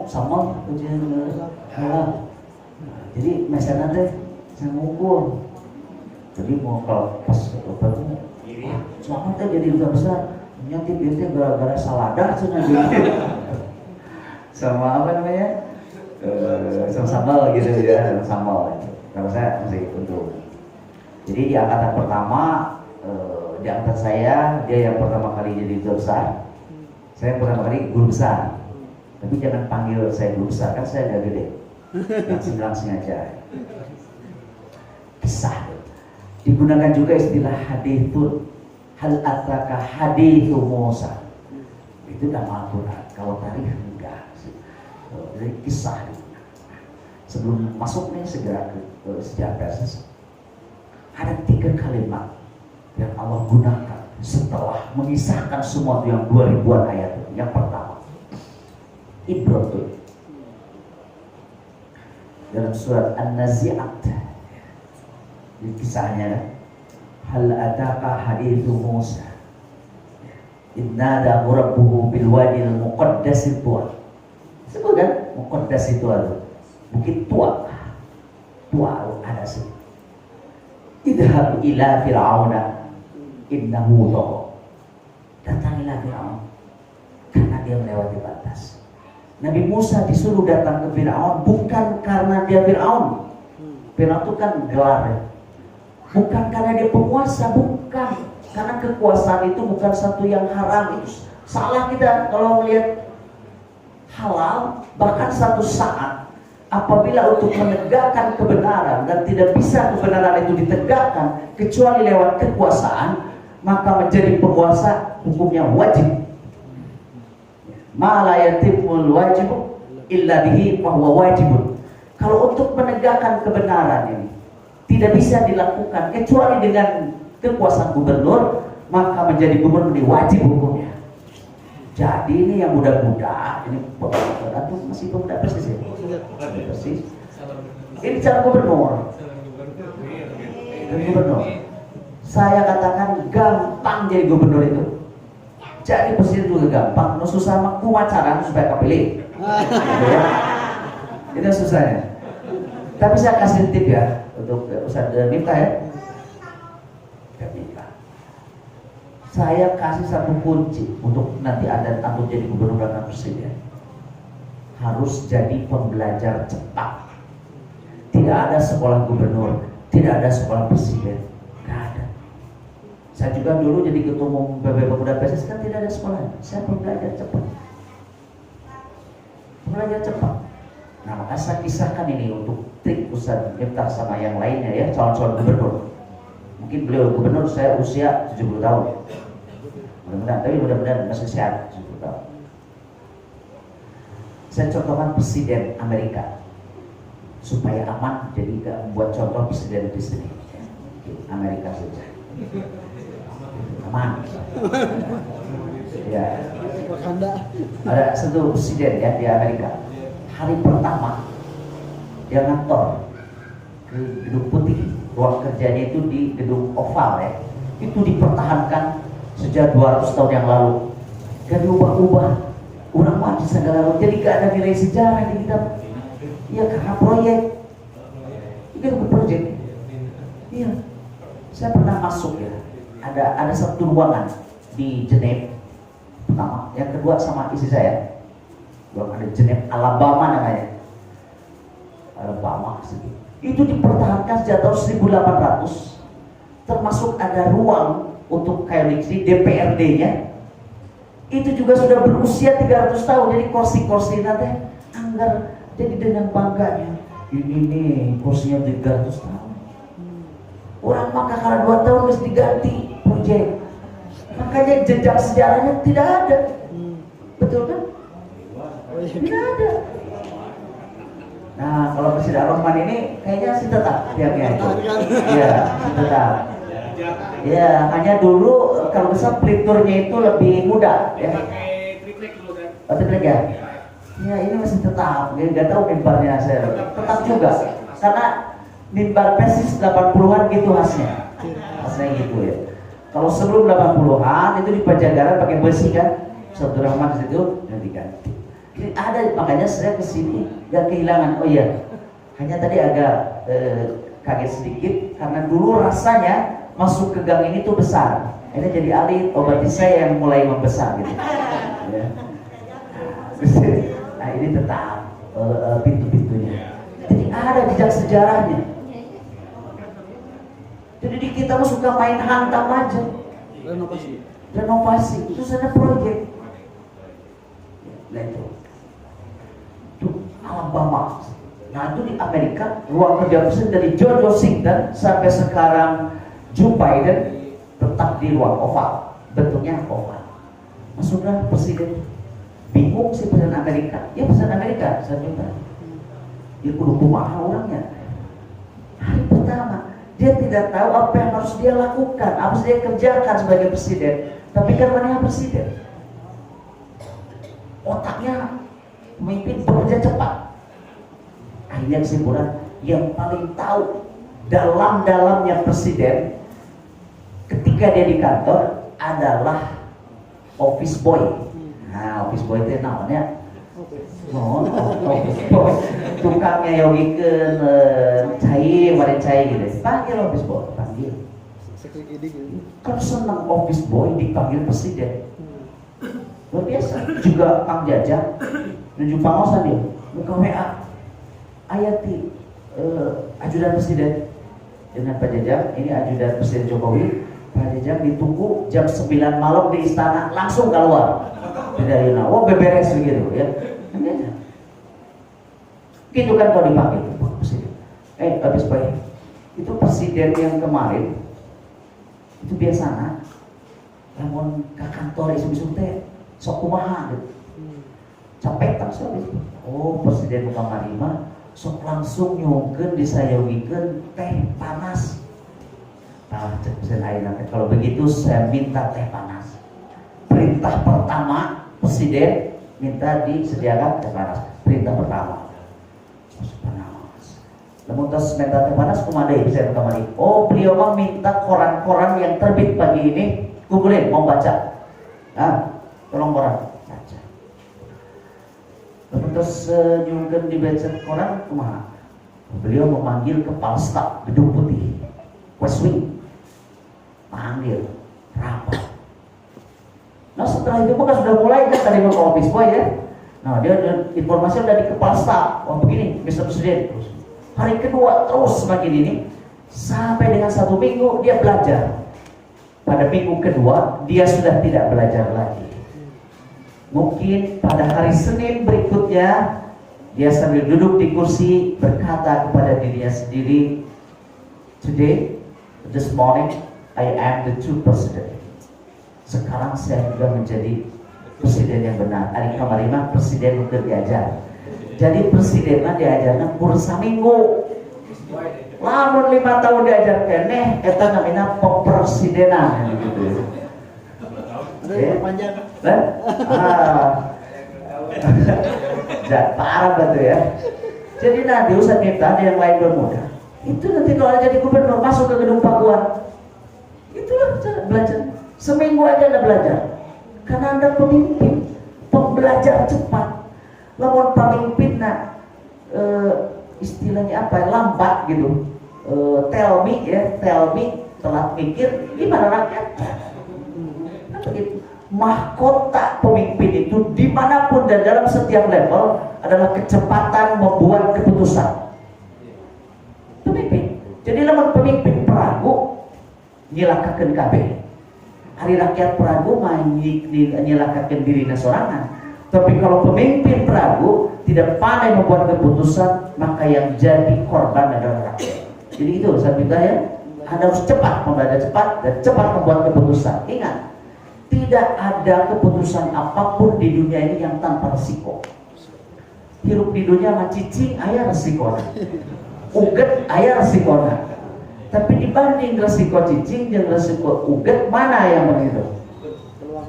[SPEAKER 1] sama ujian jadi misalnya teh saya ngumpul. Jadi mau kalau pas ketemu, selamat ya jadi duta besar. Nyatip itu gara-gara salada cina gitu. Sama apa namanya? Sama sambal gitu ya, sama sambal. Kalau saya masih untung. Jadi di angkatan pertama, di angkatan saya dia yang pertama kali jadi duta besar. Saya pertama kali guru besar. Tapi jangan panggil saya guru besar, kan saya udah gede. Langsing aja. Kisah. Digunakan juga istilah hadithun. Hal ataka hadithu Musa. Itu dalam Al-Quran. Kalau tarikh enggak. Jadi kisah. Sebelum masuk nih segera ke sejarah Persis. Ada 3 kalimat yang Allah gunakan setelah mengisahkan semua yang 2000-an ayat. Yang pertama, Ibrahim dalam surat An-Nazi'at. Di kisahnya, hal ataka hadithu Musa idnada rabbuhu bil wadil muqaddas tuwa. Sebut kan muqaddas itu ada bukit tua ada sih. Idhab ila fir'auna innahu tagha. Datangilah Fir'aun karena dia melewati batas. Nabi Musa disuruh datang ke Fir'aun bukan karena dia Fir'aun. Fir'aun itu kan gelar ya. Bukan karena dia penguasa, bukan. Karena kekuasaan itu bukan satu yang haram. Itu salah kita kalau melihat halal. Bahkan satu saat apabila untuk menegakkan kebenaran dan tidak bisa kebenaran itu ditegakkan kecuali lewat kekuasaan, maka menjadi penguasa hukumnya wajib. Ma la yatimul wajibu illa bihi fa huwa wajibun. Kalau untuk menegakkan kebenaran ini tidak bisa dilakukan kecuali dengan kekuasaan gubernur, maka menjadi gubernur ini wajib hukumnya. Jadi ini yang muda-muda, ini atau masih pemuda persis ya? Persis. Ini calon gubernur. Saya katakan gampang jadi gubernur itu. Jadi presiden juga gampang, no susah mah kumacaran supaya kepilih. Ya. Itu susahnya. Tapi saya kasih tip ya untuk Ustaz Miftah ya. Saya kasih satu kunci untuk nanti Anda takut jadi gubernur dan presiden. Harus jadi pembelajar cepat. Tidak ada sekolah gubernur, tidak ada sekolah presiden, nggak ada. Saya juga dulu jadi ketua umum PB Pemuda PSS kan tidak ada sekolah. Saya pembelajar cepat. Pembelajar cepat. Nah, maka saya kisahkan ini untuk trik Ustaz Miftah sama yang lainnya ya, calon-calon gubernur. Mungkin beliau gubernur, saya usia 70 tahun. Mudah-mudahan masih sehat 70 tahun. Saya contohkan presiden Amerika supaya aman, jadi gak membuat contoh presiden di sini. Amerika saja. Aman. Ya. Ada satu presiden ya di Amerika. Hari pertama dia ngantor ke gedung putih, ruang kerjanya itu di gedung oval ya. Itu dipertahankan sejak 200 tahun yang lalu. Gak diubah-ubah. Orang mati segala, jadi gak ada nilai sejarah di kita. Iya, karena proyek. Itu proyek. Iya. Saya pernah masuk ya. Ada satu ruangan di Geneva pertama, yang kedua sama istri saya. Ruangan di Geneva, Alabama namanya. Alabama sih. Itu dipertahankan sejak tahun 1800. Termasuk ada ruang untuk kayak di DPRD-nya. Itu juga sudah berusia 300 tahun. Jadi kursi-kursi nanti anggar, jadi dengan bangganya ini nih kursinya 300 tahun. Orang maka kalau 2 tahun harus diganti proyek. Makanya jejak sejarahnya tidak ada. Betul kan? Tidak ada. Nah, kalau Presiden Ar-Rahman ini kayaknya sih tetap pihaknya itu. Iya, tetap. Ya, hanya dulu kalau bisa peliturnya itu lebih mudah ya.
[SPEAKER 2] Pakai triplek dulu kan?
[SPEAKER 1] Oh, triplek ya? Ya, ini masih tetap. Nggak tahu mimbarnya saya. Tetap juga. Karena mimbar persis 80-an gitu khasnya. Khasnya gitu ya. Kalau sebelum 80-an itu di Pajagaran pakai besi kan. Abdul Rahman situ yang diganti. Jadi ada, makanya saya kesini nggak kehilangan. Oh iya, hanya tadi agak kaget sedikit karena dulu rasanya masuk ke gang ini tuh besar. Ini jadi alih, berarti saya yang mulai membesar gitu. Ya. Nah ini tetap pintu-pintunya. Jadi ada jejak sejarahnya. Jadi di kita mah suka main hantam aja. Renovasi itu sana proyek. Nah itu Alabama. Nah itu di Amerika ruang kerja presiden dari George Washington sampai sekarang Joe Biden tetap di ruang oval, bentuknya oval. Masuklah presiden, bingung sih presiden Amerika. Ya presiden Amerika, saya juga. Dia kudu kumaha orangnya. Hari pertama dia tidak tahu apa yang harus dia lakukan, apa yang dia kerjakan sebagai presiden. Tapi kan mana presiden? Otaknya memimpin bekerja cepat. Akhirnya kesimpulan yang paling tahu dalam-dalamnya presiden ketika dia di kantor adalah office boy. Nah, office boy itu namanya office boy. Tukangnya yogikeun cai, warin cai gitu. Panggil office boy, panggil. Kan senang office boy dipanggil presiden. Luar biasa. Juga Kang Jajang nunjuk pangosan dia, buka WA. Ayati ajudan presiden dengan Pak Jajang, ini ajudan Presiden Jokowi. Pak Jajang ditunggu jam 9 malam di istana, langsung keluar. Tidak yuna, beberes begitu ya. Gitu kan kalau dipanggil Pak Presiden. Habis baik. Itu presiden yang kemarin itu biasanya namun ke kantor isu-isu teh sok kumaha gitu. Capek tak soalnya. Oh, presiden kamari mah sok langsung nyungkeun disayogikeun teh panas. Nah, presiden ayeuna kalau begitu saya minta teh panas. Perintah pertama presiden minta disediakan teh panas. Perintah pertama. Panas. Namun tos minta teh panas kumaha bisa kamari. Oh, beliau mah minta koran-koran yang terbit pagi ini kumpulin mau baca. Nah, tolong koran baca. Terus nyungkeun dibaca koran kumaha? Beliau memanggil kepala staf Gedung Putih, West Wing, panggil rapat. setelah itu kan sudah mulai kan tadi ke office boy ya. Nah dia informasi udah di kepala staf. Oh begini, Mr. Presiden. Hari kedua terus semakin ini sampai dengan 1 minggu dia belajar. Pada minggu kedua dia sudah tidak belajar lagi. Mungkin pada hari Senin berikutnya dia sambil duduk di kursi berkata kepada dirinya sendiri, "Today, this morning, I am the true president." Sekarang saya sudah menjadi presiden yang benar. Ari kamarima presiden udah diajar. Jadi presiden mah diajarna kursa minggu. Lamun 5 tahun diajar keneh, eta namina pepresidenan gitu. Ya. Panjang. Parah betul ya. Jadi nanti Ustaz Miftah yang lain bermuda. Itu nanti kalau jadi gubernur masuk ke gedung Pakuan. Itulah cara belajar. Seminggu aja Anda belajar. Karena Anda pemimpin, pembelajar cepat. Lamun pemimpin istilahnya apa? Lambat gitu. Tell me, telat mikir, gimana rakyat? Mahkota pemimpin itu dimanapun dan dalam setiap level adalah kecepatan membuat keputusan. Pemimpin. Jadi lamun pemimpin peragu nyilakakeun kabeh. Hari rakyat peragu nyilakakeun dirina sorangan. Tapi kalau pemimpin peragu tidak pandai membuat keputusan, maka yang jadi korban adalah rakyat. Jadi itu saya bilang ya, Anda harus cepat membaca cepat dan cepat membuat keputusan. Ingat, tidak ada keputusan apapun di dunia ini yang tanpa resiko. Hirup di dunia mah cicing aya resikona. Uget aya resikona. Tapi dibanding resiko cicing dan resiko uget, mana yang begitu?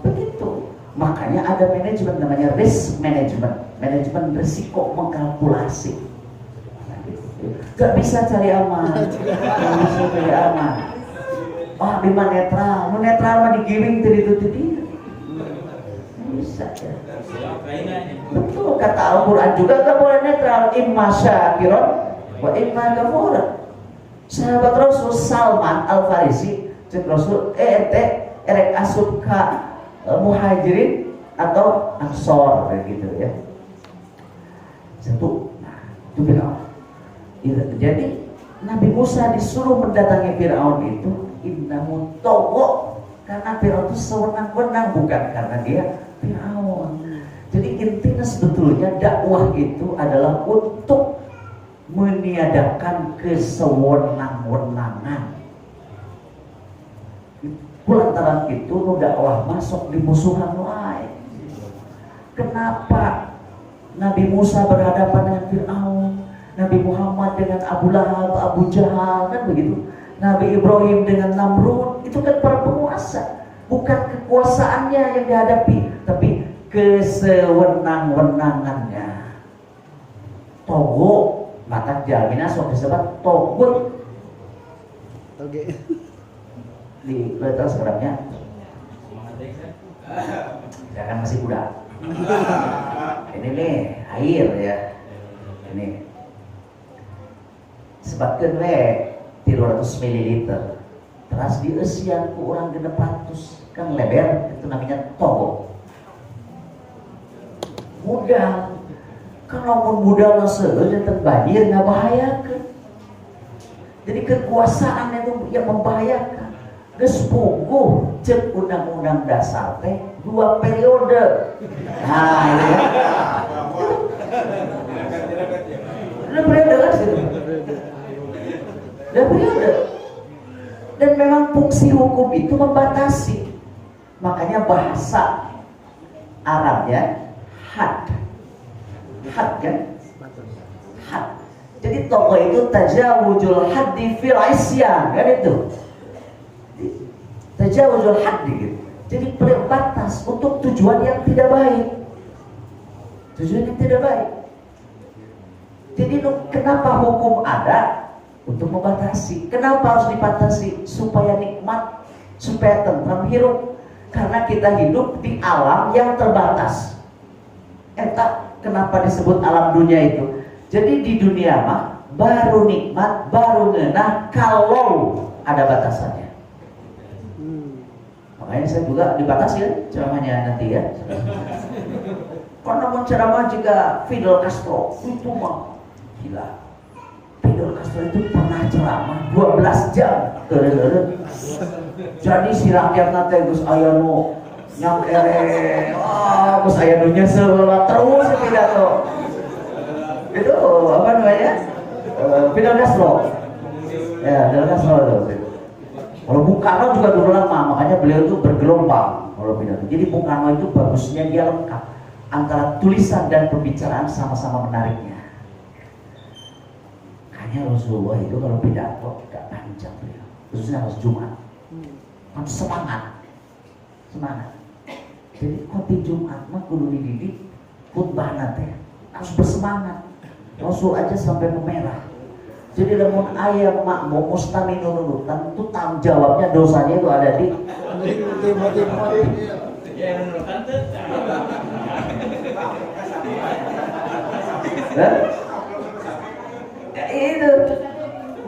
[SPEAKER 1] Begitu. Makanya ada manajemen namanya risk management. Manajemen risiko mengkalkulasi. Gak bisa cari aman. Gak bisa cari aman. Oh, lima netral. Mau netral mah digiring tadi. Bisa ya. Betul kata Al-Quran juga gak boleh netral. Imma syakiron wa imma kafuran. Sahabat Rasul Salman Al-Farisi cek Rasul erek asup ka muhajirin atau ansor gitu ya. Satu. Nah, itu Fir'aun. Jadi Nabi Musa disuruh mendatangi Fir'aun itu innahu tagha, karena Fir'aun itu sewenang-wenang, bukan karena dia Fir'aun. Jadi intinya sebetulnya dakwah itu adalah untuk meniadakan kesewenang-wenangan. Kulantaran itu nu dakwah masuk di musuhan lain. Kenapa Nabi Musa berhadapan dengan Fir'aun, Nabi Muhammad dengan Abu Lahab, Abu Jahal, kan begitu. Nabi Ibrahim dengan Namrud, itu kan para penguasa. Bukan kekuasaannya yang dihadapi, tapi kesewenang-wenangannya. Togo, mata jamina sok disebut togut. Oke. Di letter sekarangnya. Saya kan masih muda. Ini nih air ya. Ini sebabkan 300 ml. Terus dieusian ku urang 600 kan lebar, itu namanya togo. Mudah. Kalau mau mudah langsung datang banjir nggak bahayakan. Jadi kekuasaan itu yang membahayakan. Geus puguh cek undang-undang dasar teh 2 periode. Nah, ini ya. 2 periode kan sih. 2 periode. Dan memang fungsi hukum itu membatasi. Makanya bahasa Arabnya had. Had kan? Had. Jadi tokoh itu tajawuzul haddi fil isyan, kan itu. Tajawuzul haddi gitu. Jadi batas untuk tujuan yang tidak baik. Tujuan yang tidak baik. Jadi kenapa hukum ada? Untuk membatasi. Kenapa harus dibatasi? Supaya nikmat, supaya tentram hidup. Karena kita hidup di alam yang terbatas. Entah kenapa disebut alam dunia itu. Jadi di dunia mah baru nikmat, baru ngenah kalau ada batasannya. Maka Makanya saya juga dibatasi ya ceramahnya nanti ya. Karena mau ceramah juga Fidel Castro itu mah gila. Fidel Castro itu pernah ceramah 12 jam. Jadi si rakyat nanti Gus Ayano nyangkere, Gus Ayano nyesel terus pidato. Itu apa namanya? Fidel Castro. Ya, Fidel Castro itu. Kalau Bung Karno juga dulu lama, makanya beliau itu bergelombang kalau pidato. Jadi Bung Karno itu bagusnya dia lengkap antara tulisan dan pembicaraan sama-sama menariknya. Hanya Rasulullah itu kalau pidato gak panjang beliau, khususnya harus Jumat. Kan semangat. Jadi khotib Jumat mah kudu dididik khutbah nanti harus bersemangat. Rasul aja sampai memerah. Jadi lamun ayam makmum mustaminun nurutan itu tanggung jawabnya dosanya itu ada di ya, itu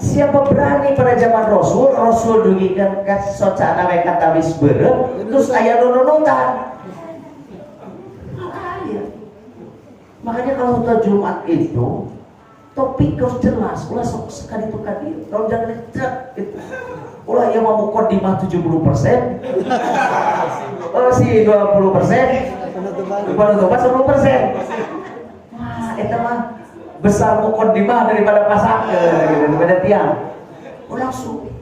[SPEAKER 1] siapa berani pada zaman Rasul dugikan ke socana kata wis berem terus aya nunutan. Makanya kalau kita Jumat itu topik harus jelas, ulah sok sekali itu kali, kalau jangan lecet, gitu. Ulah yang mau mukadimah 70%, si 20%, penutupan 10%. Wah, itu mah besar mukadimah daripada pasak, gitu, daripada tiang. Langsung,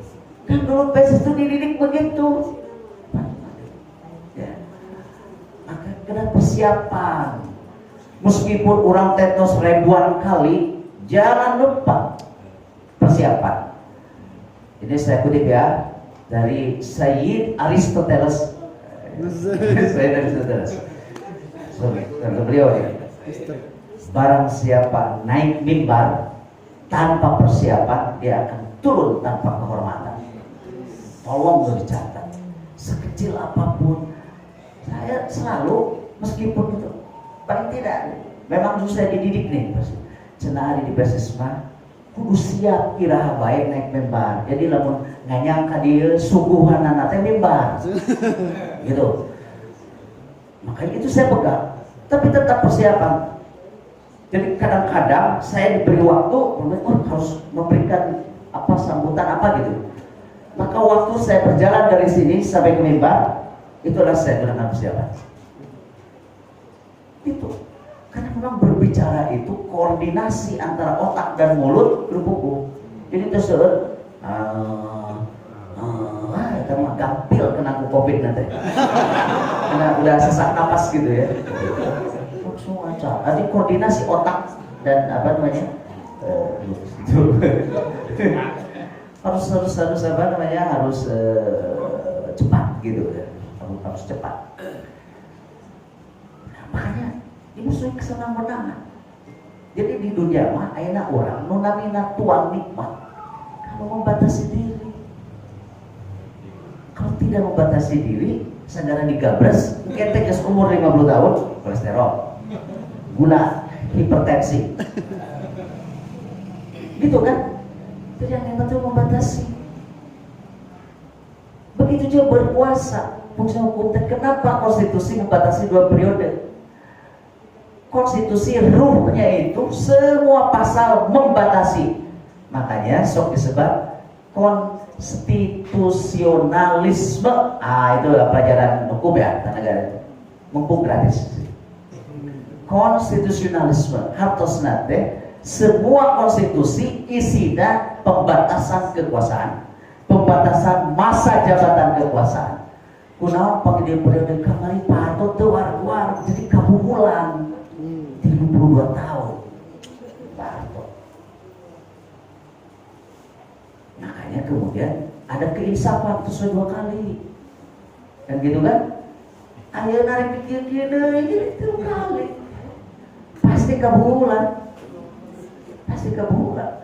[SPEAKER 1] kan dulu PSS itu dididik begitu. Ya. Maka kena persiapan. Meskipun orang tetos ribuan kali, jangan lupa persiapan. Ini saya kutip ya dari Sayyid Aristoteles. Sayyid Aristoteles. Sorry, beliau ya. Barang siapa naik mimbar tanpa persiapan, dia akan turun tanpa kehormatan. Tolong dicatat. Sekecil apapun, saya selalu meskipun itu paling tidak, memang susah dididik nih. Cenah di Basisma kudu siap kira baik naik mimbar. Jadi lamun nganyangka dia suguhanana teh mimbar. Gitu. Makanya itu saya pegang. Tapi tetap persiapan. Jadi kadang-kadang saya diberi waktu, harus memberikan apa sambutan apa gitu. Maka waktu saya berjalan dari sini sampai ke mimbar, itulah saya gunakan persiapan. Itu. Karena memang berbicara itu koordinasi antara otak dan mulut berbuku. Jadi tersebut kita mah gampil kena COVID nanti. Karena udah sesak napas gitu ya. Langsung aja. Jadi koordinasi otak dan apa namanya? harus apa namanya? Harus cepat gitu ya. Harus cepat. Makanya ini sesuai kesenangan. Jadi di dunia mah ayeuna orang nu namina tuang nikmat kalau membatasi diri. Kalau tidak membatasi diri, sadara digabres, ketek geus umur 50 tahun, kolesterol, gula, hipertensi. Gitu kan? Jadi yang hebat itu membatasi. Begitu juga berpuasa. Fungsi hukum, kenapa konstitusi membatasi 2 periode? Konstitusi ruhnya itu semua pasal membatasi. Makanya sok disebut konstitusionalisme. Itu pelajaran hukum ya, negara. Mumpung gratis. Konstitusionalisme hartosna teh semua konstitusi isida pembatasan kekuasaan, pembatasan masa jabatan kekuasaan. Kunaon pakai dia periode kamari patut teu war-war jadi kabumulan. 32 tahun Pak. Makanya kemudian ada keinsafan sesuai 2 kali kan gitu kan. Ayo narik pikir deui 3 kali pasti kabulan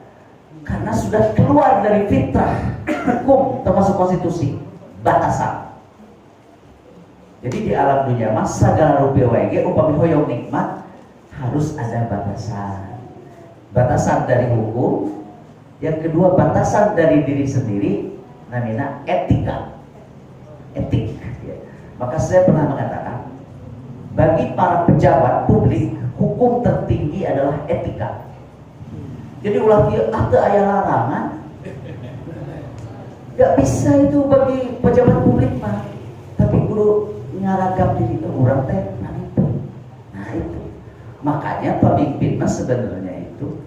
[SPEAKER 1] karena sudah keluar dari fitrah hukum termasuk konstitusi batasan. Jadi di alam dunia mas sagala rupiah wae upami hoyong nikmat harus ada batasan dari hukum. Yang kedua batasan dari diri sendiri, namanya etik ya. Maka saya pernah mengatakan, bagi para pejabat publik, hukum tertinggi adalah etika. Jadi ulah dia ada ayat larangan, gak bisa itu bagi pejabat publik mah. Tapi guru ngaragam diri itu orang teh, nah itu. Makanya pemimpin mah sebenarnya itu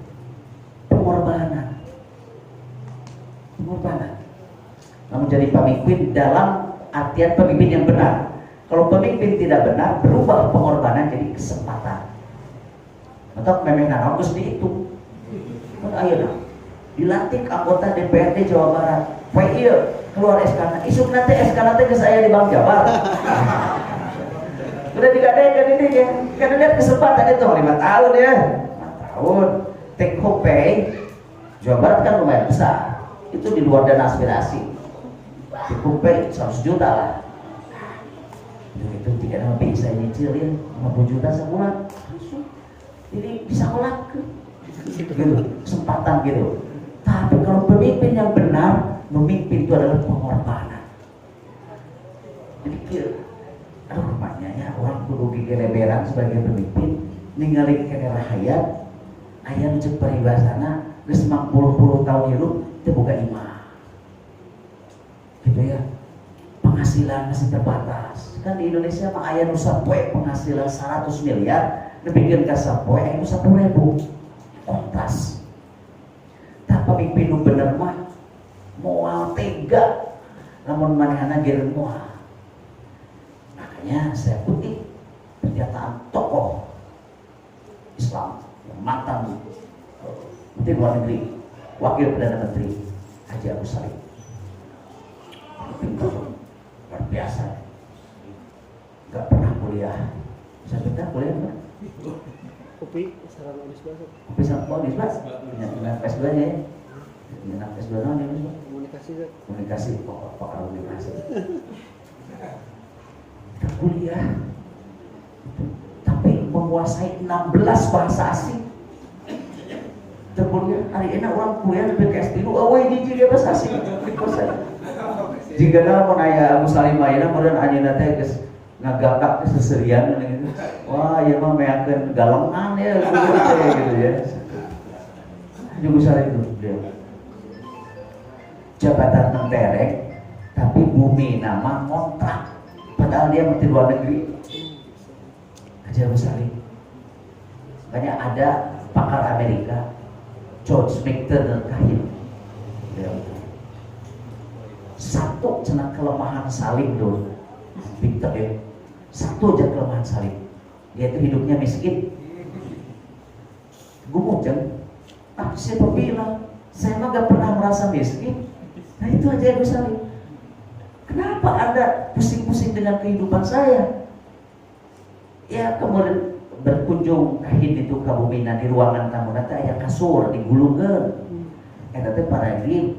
[SPEAKER 1] pengorbanan. Namun jadi pemimpin dalam artian pemimpin yang benar. Kalau pemimpin tidak benar, berubah pengorbanan jadi kesempatan. Atau memang harus dihitung. Kan ayeuna dilantik anggota DPRD Jawa Barat. Iya keluar SK. Isuk nanti SK nanti ke saya di Bank Jabar. Udah digadekan ini ya. Karena lihat kesempatan itu 5 tahun ya. 5 tahun. Take home pay Jawa Barat kan lumayan besar. Itu di luar dana aspirasi. Take home pay 100 juta lah. Itu tidak nama bisa nyicil ya 50 juta sebulan. Jadi bisa kolak gitu, kesempatan gitu. Tapi kalau pemimpin yang benar, memimpin itu adalah pengorbanan. Jadi aduh makanya orang kudu gigeleberan sebagai pemimpin ningali kene rahayat aya nu ceuk paribasana geus 50 tahun hirup teu boga imah. Gitu ya. Penghasilan masih terbatas. Kan di Indonesia mah aya nu sapoe penghasilan 100 miliar, nepikeun ka sapoe aya nu 10.000. Kontras. Tah pemimpin nu bener mah moal tega lamun manehna geureun moal. Makanya saya kutip pernyataan tokoh Islam yang mantan Menteri Luar Negeri, Wakil Perdana Menteri Haji Agus Salim. Pintar, luar biasa. Gak pernah kuliah. Saya pintar kuliah enggak?
[SPEAKER 2] Kopi sama manis banget.
[SPEAKER 1] Kopi sama manis banget. Dengan S2 nya ya. Dengan S2 nya
[SPEAKER 2] Komunikasi kan?
[SPEAKER 1] Komunikasi, pakar komunikasi. Kuliah tapi menguasai 16 bahasa asing. Terkuliah hari ini orang kuliah di PKS dulu awal ini juga bahasa asing dikuasai. Jika dah mau nanya Agus Salim ayeuna kemudian anjeunna teh geus ngagakak seserian gitu. Wah, ieu mah meakeun galengan ya gitu ya. Agus Salim itu dia. Jabatan mentereng tapi bumi nama kontrak. Padahal dia Menteri Luar Negeri. Haji Agus Salim. Banyak ada pakar Amerika, George McDonald Kahim. Satu cenah kelemahan Salim dulu. Pinter ya. Satu aja kelemahan Salim. Dia itu hidupnya miskin. Gumujeng. Siapa bilang? Saya mah gak pernah merasa miskin. Nah itu aja Agus Salim. Kenapa Anda pusing-pusing dengan kehidupan saya? Ya kemudian berkunjung Kahim itu ke Buminan di ruangan tamu nanti aya kasur digulungkeun. Eta teh paragi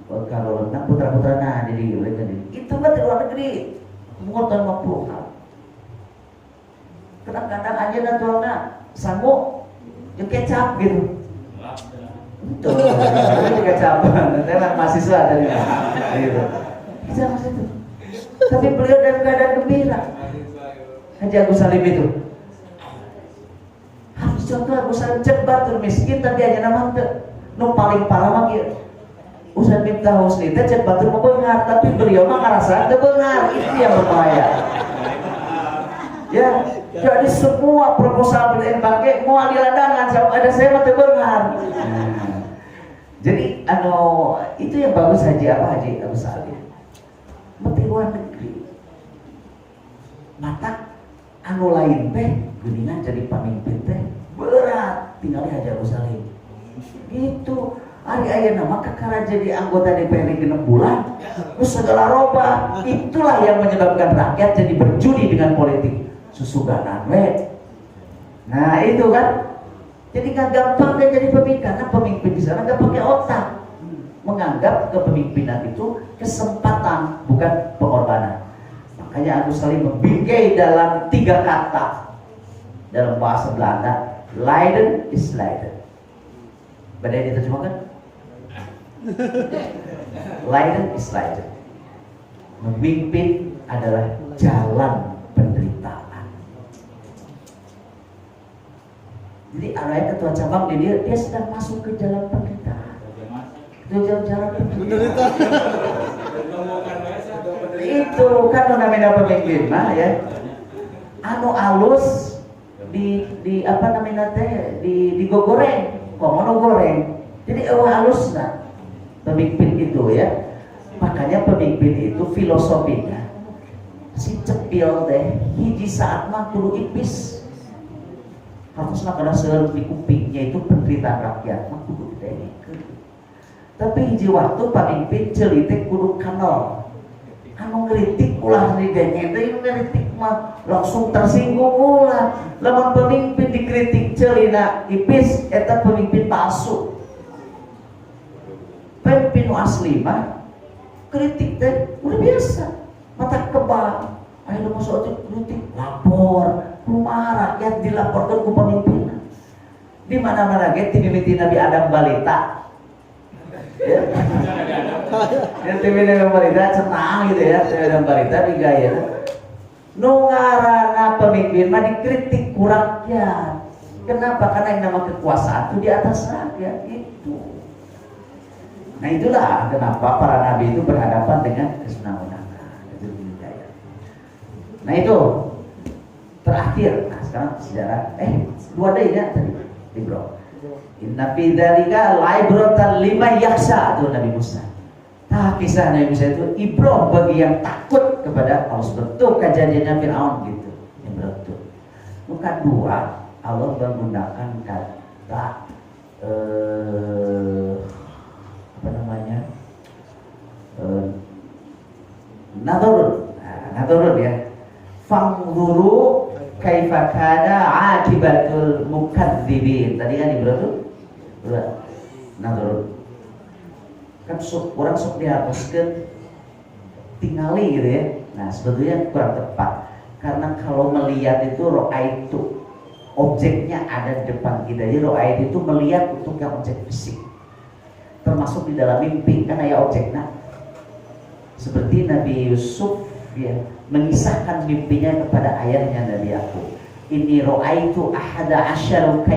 [SPEAKER 1] kalau nak putra-putrana jadi itu kan di luar negeri umur tahun 50 tahun. Kadang-kadang aja natualna sanggup jeung kecap gitu. Betul. Itu kecap. Nanti mahasiswa tadi. Gitu. Bisa mas itu. Tapi beliau dalam keadaan gembira. Haji Agus Salim itu harus contoh Agus Salim cek batur miskin tapi aja nama nu paling parah mah kieu. Ustaz Miftah Husni teh cek batur mah beungar tapi beliau mah ngarasa teu beungar. Itu yang berbahaya. Ya, jadi semua proposal BMKG mau diladangan ada saya mah teu beungar. Jadi itu yang bagus Haji Agus Salim. Menteri Luar Negeri. Mata anu lain teh geuningan jadi pamimpin teh berat tinggal Haji Agus Salim. Gitu. Ari ayeuna mah kakara jadi anggota DPR 6 bulan, terus segala robah. Itulah yang menyebabkan rakyat jadi berjudi dengan politik. Susuganan we. Nah, itu kan. Jadi gak gampang dia jadi pemimpin karena pemimpin di sana gak pakai otak. Menganggap kepemimpinan itu kesempatan bukan pengorbanan. Makanya Agus Salim membingkai dalam 3 kata dalam bahasa Belanda, Leiden is Leiden. Badai diterjemahkan? Leiden is Leiden. Memimpin adalah jalan penderitaan. Jadi arahnya ketua cabang dia sedang masuk ke jalan penderitaan. Itu jalan penderitaan. Itu kan namanya pemimpin mah ya. Anu alus di apa namanya teh digoreng, komono goreng. Jadi halus nah pemimpin itu ya. Makanya pemimpin itu filosofinya si cepil teh hiji saat mah kudu ipis. Harusnya kada seueur di kupingnya itu penderitaan rakyat mah kudu didengekeun. Tapi hiji waktu pamimpin ceuli teh kudu kanal. Anu ngeritik ulah didenge teh ngeritik mah langsung tersinggung ulah. Lamun pemimpin dikritik ceulina ipis eta pemimpin palsu. Pemimpin asli mah kritik teh udah biasa, mata kebal. Ayo masuk aja kritik, lapor, rumah rakyat dilaporkan ke pemimpin. Di mana-mana ge timimiti Nabi Adam balita. Ya. Ya timimiti Nabi balita senang gitu ya, Nabi Adam balita digaya. Nu ngaranna pemimpin mah dikritik ku rakyat. Kenapa? Karena yang nama kekuasaan itu di atas rakyat itu. Nah itulah kenapa para nabi itu berhadapan dengan kesenangan. Nah itu terakhir. Nah sekarang sejarah. Dua deh ya tadi. Ibro. Inna fi dzalika laibratan liman yakhsha itu Nabi Musa. Nah kisah Nabi Musa itu ibroh bagi yang takut kepada Allah. Betul kejadiannya Fir'aun gitu. Yang betul. Bukan dua. Allah menggunakan kata apa namanya nadhurun ya. Fanzuru kaifa kana akibatul mukadzibin. Tadi kan Ibro tuh nadhurun kan orang sok dihapuskan tingali gitu ya. Nah sebetulnya kurang tepat karena kalau melihat itu ro'aitu objeknya ada di depan kita. Jadi ro'aitu itu melihat untuk yang objek fisik termasuk di dalam mimpi kan ya objeknya seperti Nabi Yusuf ya mengisahkan mimpinya kepada ayahnya Nabi Yakub. Ini ro'aitu ahada asyaru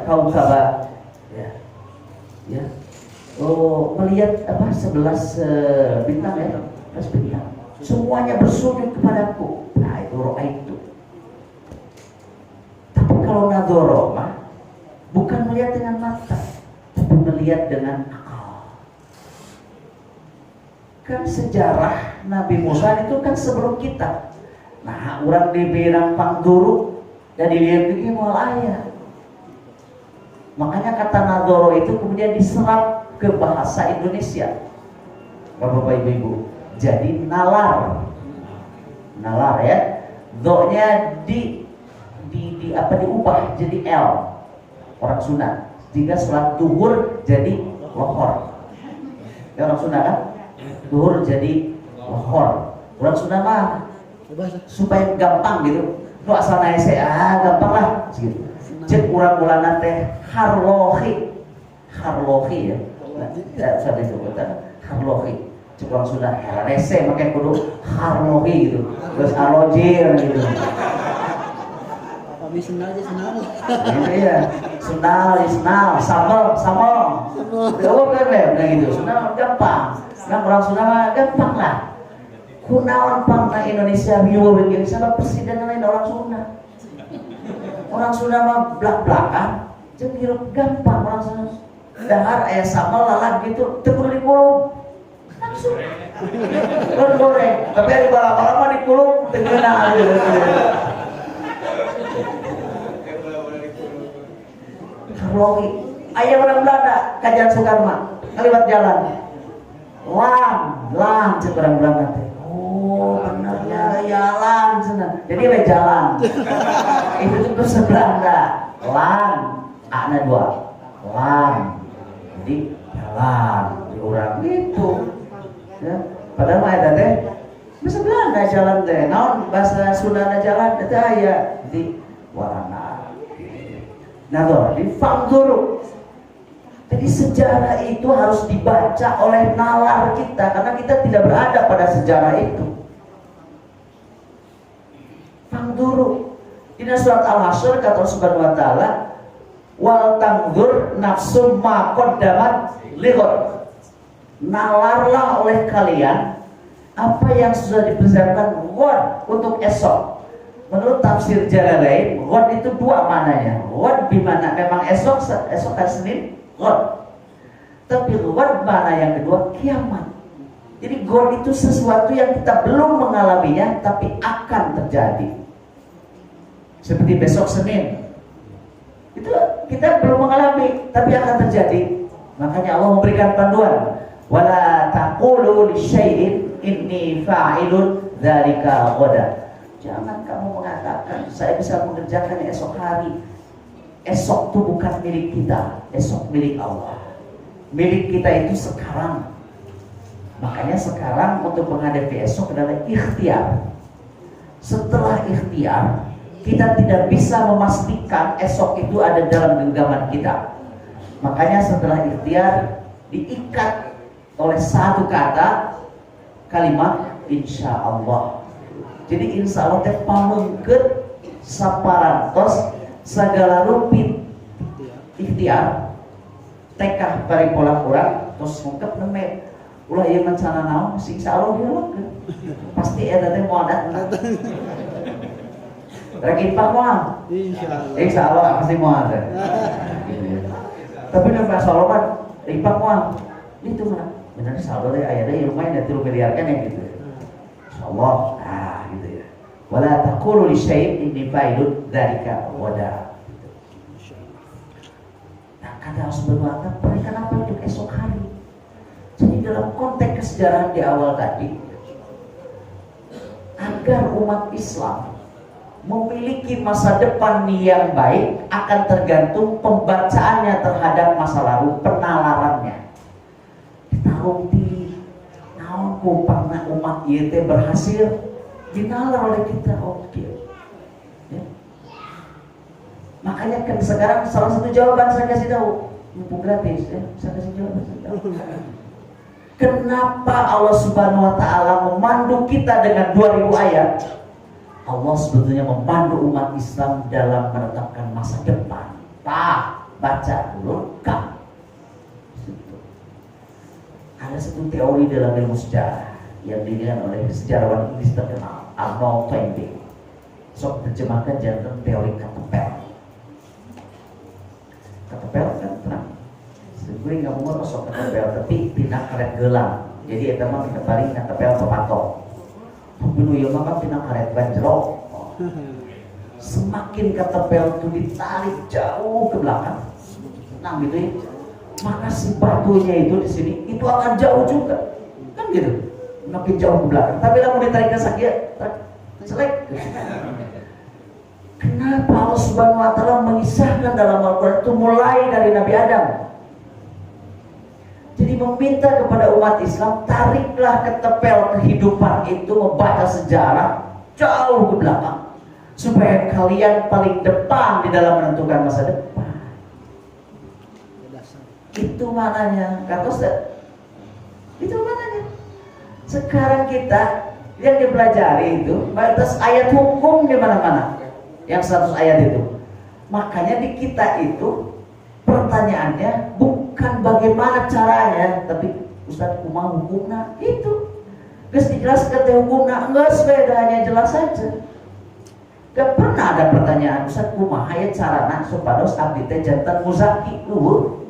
[SPEAKER 1] kaukaba ya melihat apa 11 bintang ya 11 bintang semuanya bersujud kepadaku. Nah itu ro'aitu. Tapi kalau nadhoro mah bukan melihat dengan mata tapi melihat dengan kan sejarah Nabi Musa itu kan sebelum kita. Nah, orang di Birang Pangduru dan dilihat begini mual ayah. Makanya kata nadoro itu kemudian diserap ke bahasa Indonesia. Bapak Ibu. Jadi nalar ya. Do-nya diubah jadi L. Orang Sunda. Jika setelah duhur jadi lohor. Ya orang Sunda kan? Duhur jadi lohor. Orang Sunda mah supaya gampang gitu. Lu asal naik gampang lah gitu. Cek urang-urang teh harlohi ya. Saya disebutkan harlohi. Cek orang Sunda rese pakai kudu harlohi gitu. Terus alojir gitu.
[SPEAKER 2] Kami senal.
[SPEAKER 1] Iya, senal, samel. Jawab kan ya, gitu. Senal gampang. Kan orang Sunda mah gampang lah. Kunaon pangna Indonesia bieu begini sama presiden lain orang Sunda. Orang Sunda mah blak-blakan, jeung hirup gampang orang Sunda. Dahar aya samel lalat gitu, teu kudu dikulum. Langsung. Goreng. Tapi di bala-bala mah dikulum teu geuna gitu. Harlogi. Aya orang Belanda kajian Soekarno ngaliwat jalan. Lang cek orang Belanda teh. Oh, benernya jalan sana. Jadi we jalan. Itu tuh bahasa Belanda. Lang, ana dua. Lang. Jadi jalan di orang gitu. Ya, padahal mah eta teh bahasa Belanda jalan teh. Naon bahasa Sunda jalan eta aya di warna. Nah, di Fangzuru. Jadi sejarah itu harus dibaca oleh nalar kita karena kita tidak berada pada sejarah itu. Fanduru. Di surat Al-Hasyr kata Allah Subhanahu wa taala, wal tanzur nafsum ma qaddamat lighad. Nalarlah oleh kalian apa yang sudah dipersiapkan ghad untuk esok. Menurut tafsir Jalalain, ghad itu dua maknanya. Ghad bimana memang esok hari Senin, ghad. Tapi ghad mana yang kedua, kiamat. Jadi ghad itu sesuatu yang kita belum mengalaminya tapi akan terjadi. Seperti besok Senin, itu kita belum mengalami tapi akan terjadi. Makanya Allah memberikan panduan, wala taqulu lisyai'in inni fa'ilun dzalika ghadan. Jangan kamu mengatakan saya bisa mengerjakan esok hari. Esok itu bukan milik kita, esok milik Allah. Milik kita itu sekarang. Makanya sekarang untuk menghadapi esok adalah ikhtiar. Setelah ikhtiar, kita tidak bisa memastikan esok itu ada dalam genggaman kita. Makanya setelah ikhtiar diikat oleh satu kata, kalimat insya Allah. Jadi insya Allah teh pamengkeut saparantos segala rupit ikhtiar tekah bari pola kurang terus mungkep neme ulah ieu mancana naon si insya Allah dia pasti eta teh moal datang. Lagi Pak Mual, insya Allah pasti Mual. Tapi nampak Saloman, Pak Mual, itu mana? Benar saldo deh, ayah deh lumayan ya 3 miliar kan ya gitu. Insya Allah, gitu ya. Wala taqulu li syai'in inni fa'ilun dzalika ghadan. Nah, kata Allah Subhanahu wa taala, berikan apa untuk esok hari. Jadi dalam konteks kesejarahan di awal tadi, agar umat Islam memiliki masa depan yang baik akan tergantung pembacaannya terhadap masa lalu, penalarannya. Kita rumpi naon ku pernah umat ieu teh berhasil dinalar oleh kita. Oke. Ya. Makanya kan sekarang salah satu jawaban saya kasih tahu, mumpung gratis ya, saya kasih jawaban. Kenapa Allah Subhanahu wa taala memandu kita dengan 2000 ayat? Allah sebetulnya memandu umat Islam dalam menetapkan masa depan. Baca dulu kan. Ada satu teori dalam ilmu sejarah yang dirilis oleh sejarawan Inggris terkenal Arnold Toynbee. Sok terjemahkan jantan teori ketepel. Ketepel kan tenang. Sebenarnya nggak mau sok ketepel, tapi tidak karet gelang. Jadi itu mah kita paling ketepel pepatok. Tapi nu ieu mah kan tina karet banjero. Semakin ketepel itu ditarik jauh ke belakang. Nah gitu ya. Maka si batunya itu di sini itu akan jauh juga. Kan gitu. Makin jauh ke belakang. Tapi lah mau ditarik ke sakit, selek. Kenapa Allah Subhanahu wa taala mengisahkan dalam Al-Qur'an itu mulai dari Nabi Adam? Jadi meminta kepada umat Islam, tariklah ketepel kehidupan itu, membaca sejarah jauh ke belakang supaya kalian paling depan di dalam menentukan masa depan. Itu maknanya, kata Ustaz. Itu maknanya. Sekarang kita yang dipelajari itu batas ayat hukum di mana-mana, yang 100 ayat itu. Makanya di kita itu pertanyaannya bukan bagaimana caranya, tapi Ustaz kumaha hukumna itu. Geus dijelaskan teh hukumna, geus beda hanya jelas saja. Gak pernah ada pertanyaan Ustaz kumaha ya carana supados abdi teh janten muzaki luhur.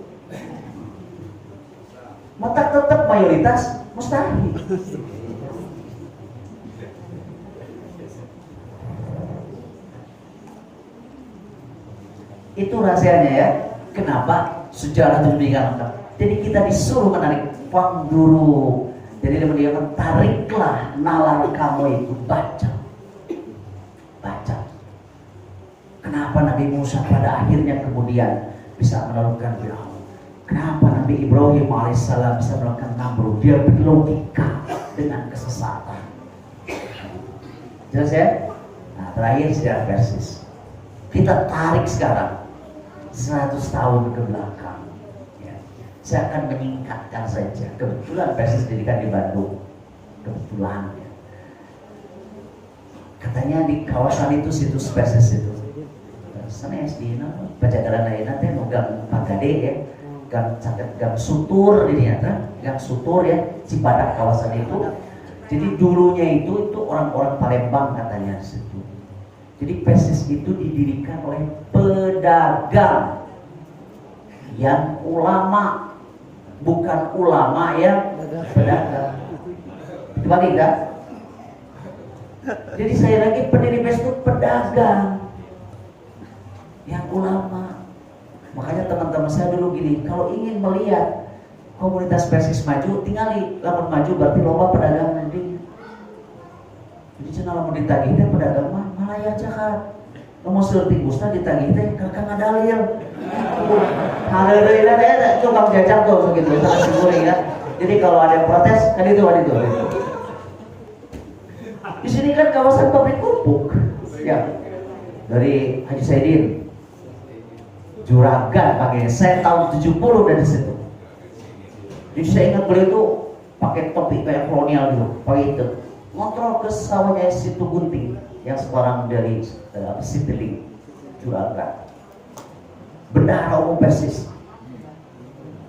[SPEAKER 1] Mata tetap mayoritas mustahil. Itu rahasianya ya. Kenapa sejarah itu demikian lengkap? Jadi kita disuruh menarik dulu. Jadi dia tariklah nalar kamu itu, baca. Kenapa Nabi Musa pada akhirnya kemudian bisa menurunkan Firaun? Kenapa Nabi Ibrahim alaihissalam bisa melakukan Namrud? Dia berlogika dengan kesesatan. Jelas ya? Nah, terakhir sejarah Persis. Kita tarik sekarang 100 tahun ke belakang. Ya. Saya akan menyingkatkan saja. Kebetulan Persis didikan di Bandung. Kebetulan. Ya. Katanya di kawasan itu situs spesies itu. Sana SD Pajagalan lainnya teh gang Pagade ya, gang caket, gang Sutur ini ya, gang Sutur ya, Cibadak kawasan itu. Jadi dulunya itu orang-orang Palembang katanya situ. Jadi spesies itu didirikan oleh pedagang yang ulama, bukan ulama yang pedagang. Itu bagi enggak? Jadi saya lagi pendiri PES itu pedagang yang ulama. Makanya teman-teman saya dulu gini, kalau ingin melihat komunitas spesies maju, tinggali lamun maju berarti lomba pedagang nanti. Jadi cenah lamun ditagih teh pedagang mah malaya cakat. Lamun seuleutik busna ditagih teh kakang ngadalil. Hareureuy teh tukang jajak tuh begitu, tak siguring ya. Jadi kalau ada yang protes kan itu. Di sini kan kawasan pabrik kerupuk, ya, dari Haji Saidin, Juragan, pakai saya tahun 70 dari situ. Jadi saya ingat beliau itu pakai topi kayak kolonial gitu, pakai itu, ngontrol ke sawahnya Situ Gunting, yang sekarang dari Citylink, Juragan, bendahara umum Persis,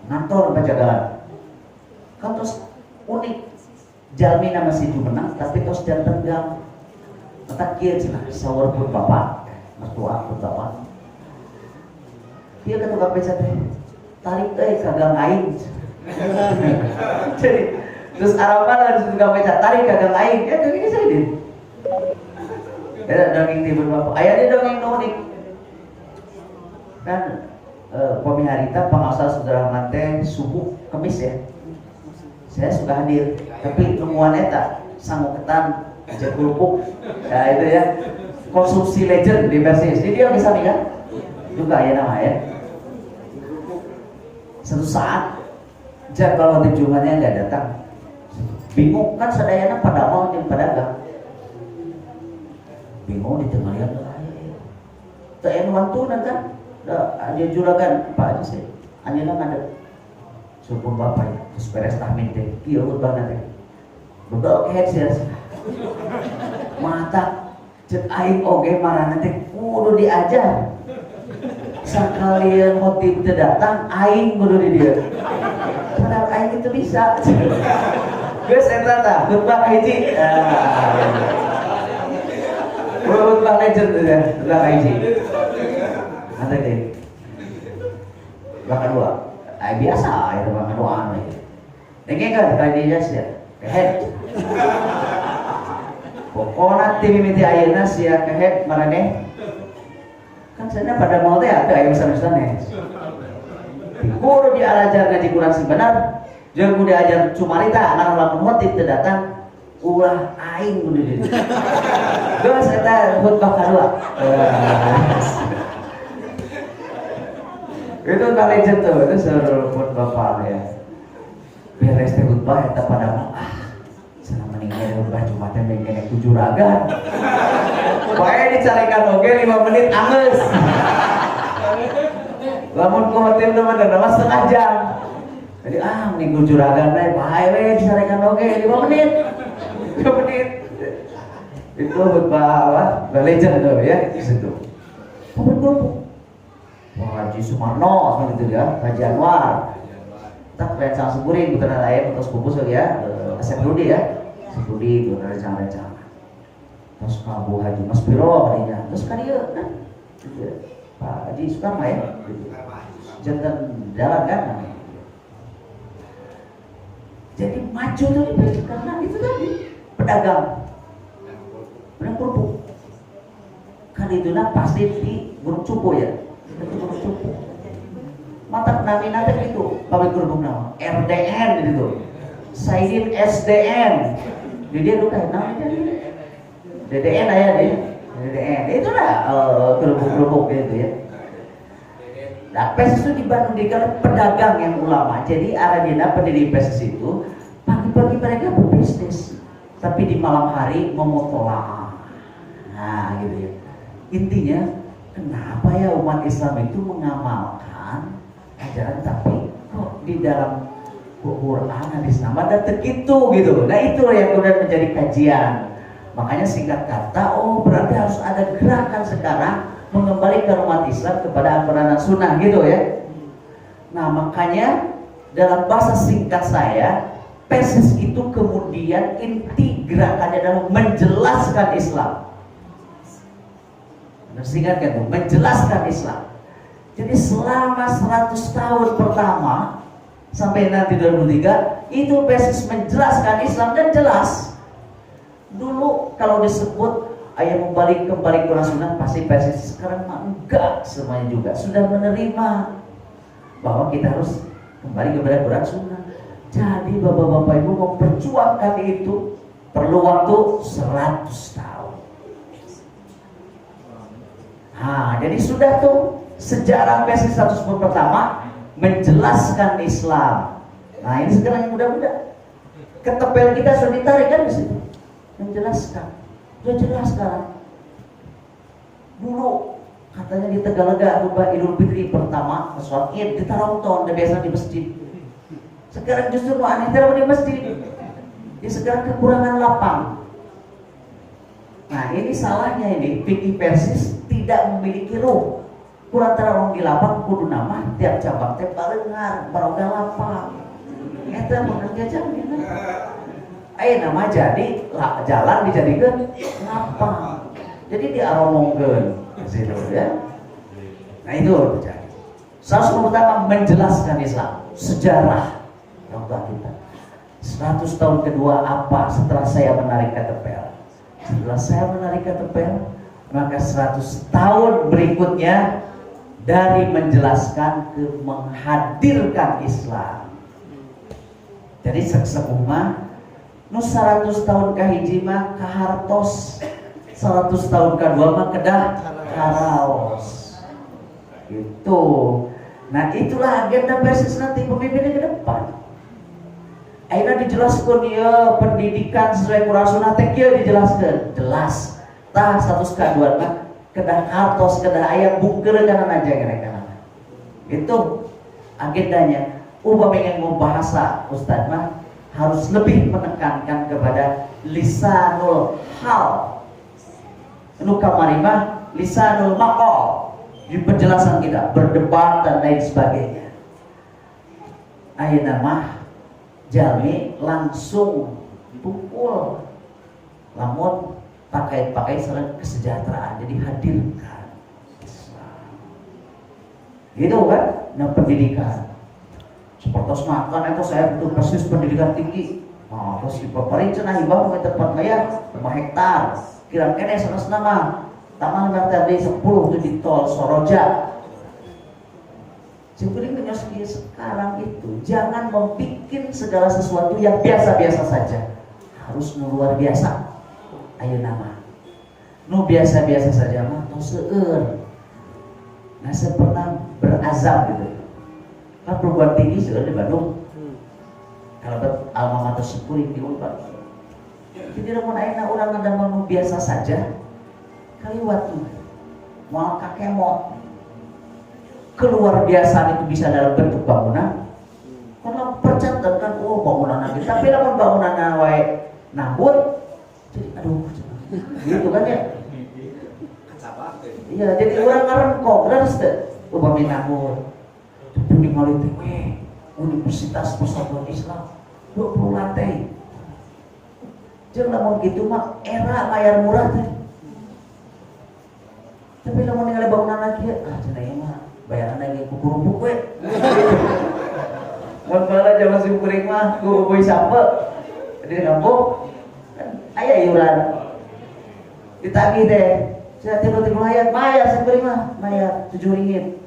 [SPEAKER 1] ngantor Pajagalan, kan terus unik. Jalmi nama si menang, tapi tos dan tenggang. Mata kia cina, sawar pun bapak, mertua pun bapak. Dia ke tukang beca teh, tarik kagak aing. Jadi terus harapan harus tukang beca, tarik kagak aing. Ya begini saya deh. Ya dongeng timun bapak, ayahnya dongeng nonik. Kan pemiharita pengasal saudara mante subuh kemis ya. Saya suka hadir, tapi temuan eta sanggup ketan aja kerupuk, ya itu ya konsumsi legend di Persis. Jadi dia bisa nih kan, juga ya nama ya. Satu saat, kalau tujuannya nggak datang, bingung kan sadayana pada mau yang pedagang, bingung di tengah lihat, tak wantunan kan, ada juragan Pak Haji saya, anjana ada. Supun bapak ya, terus beres tahmin teh, kieu banget teh. Bedok headset. Mata cek aing oge marana teh kudu diajar. Sakalian khotib teu datang, aing kudu di dieu. Padahal aing itu bisa. Geus eta tah, khutbah hiji. Khutbah legend teh, khutbah hiji. Ada deh. Bahkan dua. Biasa itu makan doa nih. Dengar kan kali dia sih, kehet. Pokoknya tim mimiti ayeuna sia kehet marane. Kan sana pada mau teh ada aya usan-usan. Guru diajar ngaji Quran sing benar, jeung kudu diajar cumarita ngarang lamun khotib teu datang, ulah aing kudu di. Geus eta khutbah kadua. Itu kali jatuh, itu seluruh bapak ya. Beres teh khutbah eta pada mah sana meninggal khutbah cuma teh bengkenek juragan. Bae dicalekan oge 5 menit angeus. Lamun ku hotel teh mah setengah jam. Jadi minggu juragan teh bae we dicalekan oge 5 menit. 5 menit. Itu khutbah apa? Legend tuh ya di situ. Apa Haji Sumarno gitu ya, Haji Anwar. Tak rencang seburin bukan lain untuk pupus ya, Asep Rudi ya. Rudi itu rencang-rencang. Terus Abu Haji Mas Piro kalinya. Terus kan dia kan Pak Haji Sukarma ya. Jantan jalan kan. Jadi maju tuh karena itu tadi pedagang. Pedagang kerupuk. Kan itu pasti di Gunung Cupu ya. Mata namina teh itu pabrik kerupuk nama RDN gitu. Saidin SDN. Jadi dia luka namanya DDN aya deh. DDN. Itulah kerupuk-kerupuk gitu ya. Nah, PES itu di Bandung dikatakan pedagang yang ulama. Jadi aradina pendiri PES itu pagi-pagi mereka berbisnis, tapi di malam hari memutolaah. Nah, gitu ya. Intinya kenapa ya umat Islam itu mengamalkan ajaran tapi kok di dalam Quran hadis nama ada begitu gitu. Nah itu yang kemudian menjadi kajian Makanya singkat kata, oh berarti harus ada gerakan sekarang mengembalikan umat Islam kepada Al-Quran dan Sunnah gitu ya. Nah makanya dalam bahasa singkat saya, PSIS itu kemudian inti gerakannya adalah menjelaskan Islam. Singkat kan tuh, menjelaskan Islam. Jadi selama 100 tahun pertama sampai nanti 2003 itu PSIS menjelaskan Islam dan jelas. Dulu kalau disebut ayat kembali Quran Sunnah pasti PSIS, sekarang mah enggak, semuanya juga sudah menerima bahwa kita harus kembali kepada Quran Sunnah. Jadi bapak-bapak ibu memperjuangkan itu perlu waktu 100 tahun. Nah, jadi sudah tuh sejarah PSIS 100 tahun pertama menjelaskan Islam. Nah ini sekarang yang muda-muda ketepel kita sudah ditarik kan di situ, menjelaskan. Sudah jelas sekarang. Dulu katanya di Tegalega rubah Idul Fitri pertama sholat Id di Tarawton, dan biasa di masjid. Sekarang justru aneh tidak di masjid. Ya sekarang kekurangan lapang. Nah ini salahnya ini fikih PSIS tidak memiliki ruh. Kurang terang di lapang kudu nama tiap cabang teh barengar baroga lapang. Eta bekerja jamin. Ayo nama jadi jalan dijadikan lapang. Jadi diaromongkeun situ ya. Nah itu terjadi. Salah pertama menjelaskan Islam, sejarah orang tua kita. 100 tahun kedua apa setelah saya menarik ketepel? Setelah saya menarik ketepel, maka 100 tahun berikutnya dari menjelaskan ke menghadirkan Islam. Jadi sesepuh mah nu 100 tahun kahiji mah kahartos, 100 tahun kedua mah kedah karaos. Gitu. Nah itulah agenda PSIS nanti pemimpinnya ke depan. Akhirnya dijelaskan ya pendidikan sesuai Quran Sunnah teh dijelaskan jelas. Tah status kedua mah kedah kartos kedah aya bungker kana aja kana. Itu agendanya. Upamanya mau bahasa Ustaz mah harus lebih menekankan kepada lisanul hal. Nu kamari mah lisanul maqal. Di penjelasan kita berdebat dan lain sebagainya. Ayeuna mah jalmi langsung pukul lamun pakai sareng kesejahteraan, jadi hadirkan Islam. Gitu kan? Nah pendidikan seperti makan itu saya butuh persis pendidikan tinggi. Nah, terus dipaparin cenah hibah ke tempat maya 5 hektar. Kira-kira sanes nama taman tadi 10 itu di tol Soroja. Sebenarnya sekarang itu jangan membuat segala sesuatu yang biasa-biasa saja, harus luar biasa. Ayo nama nu biasa-biasa saja mah tong seueur. Nah saya pernah berazam gitu kan perguruan tinggi seueur di Bandung kalau alma mater Sikuring di Unpad. Jadi lamun ayeuna urang ngadamal nu biasa saja kaliwat tuh moal kakemot. Keluar biasa itu bisa dalam bentuk bangunan. Karena percatan kan, oh bangunan lagi. Tapi lamun bangunan wae nambut, jadi aduh, gitu kan ya. Iya, jadi orang ngarengkok, terus upami nambut. Tapi di Maluku, Universitas Persatuan Islam 20 lantai. Jangan lamun gitu mah era mayar murah teh. Tapi lamun ningali bangunan lagi, cenah mah bayaran lagi kukurupuk we. Mun bala zaman Sikuring mah ku boy sampe di kampung aya iuran. Ditagih teh. Saya tilu hayat mayar Sikuring mah, mayar 7 ringgit.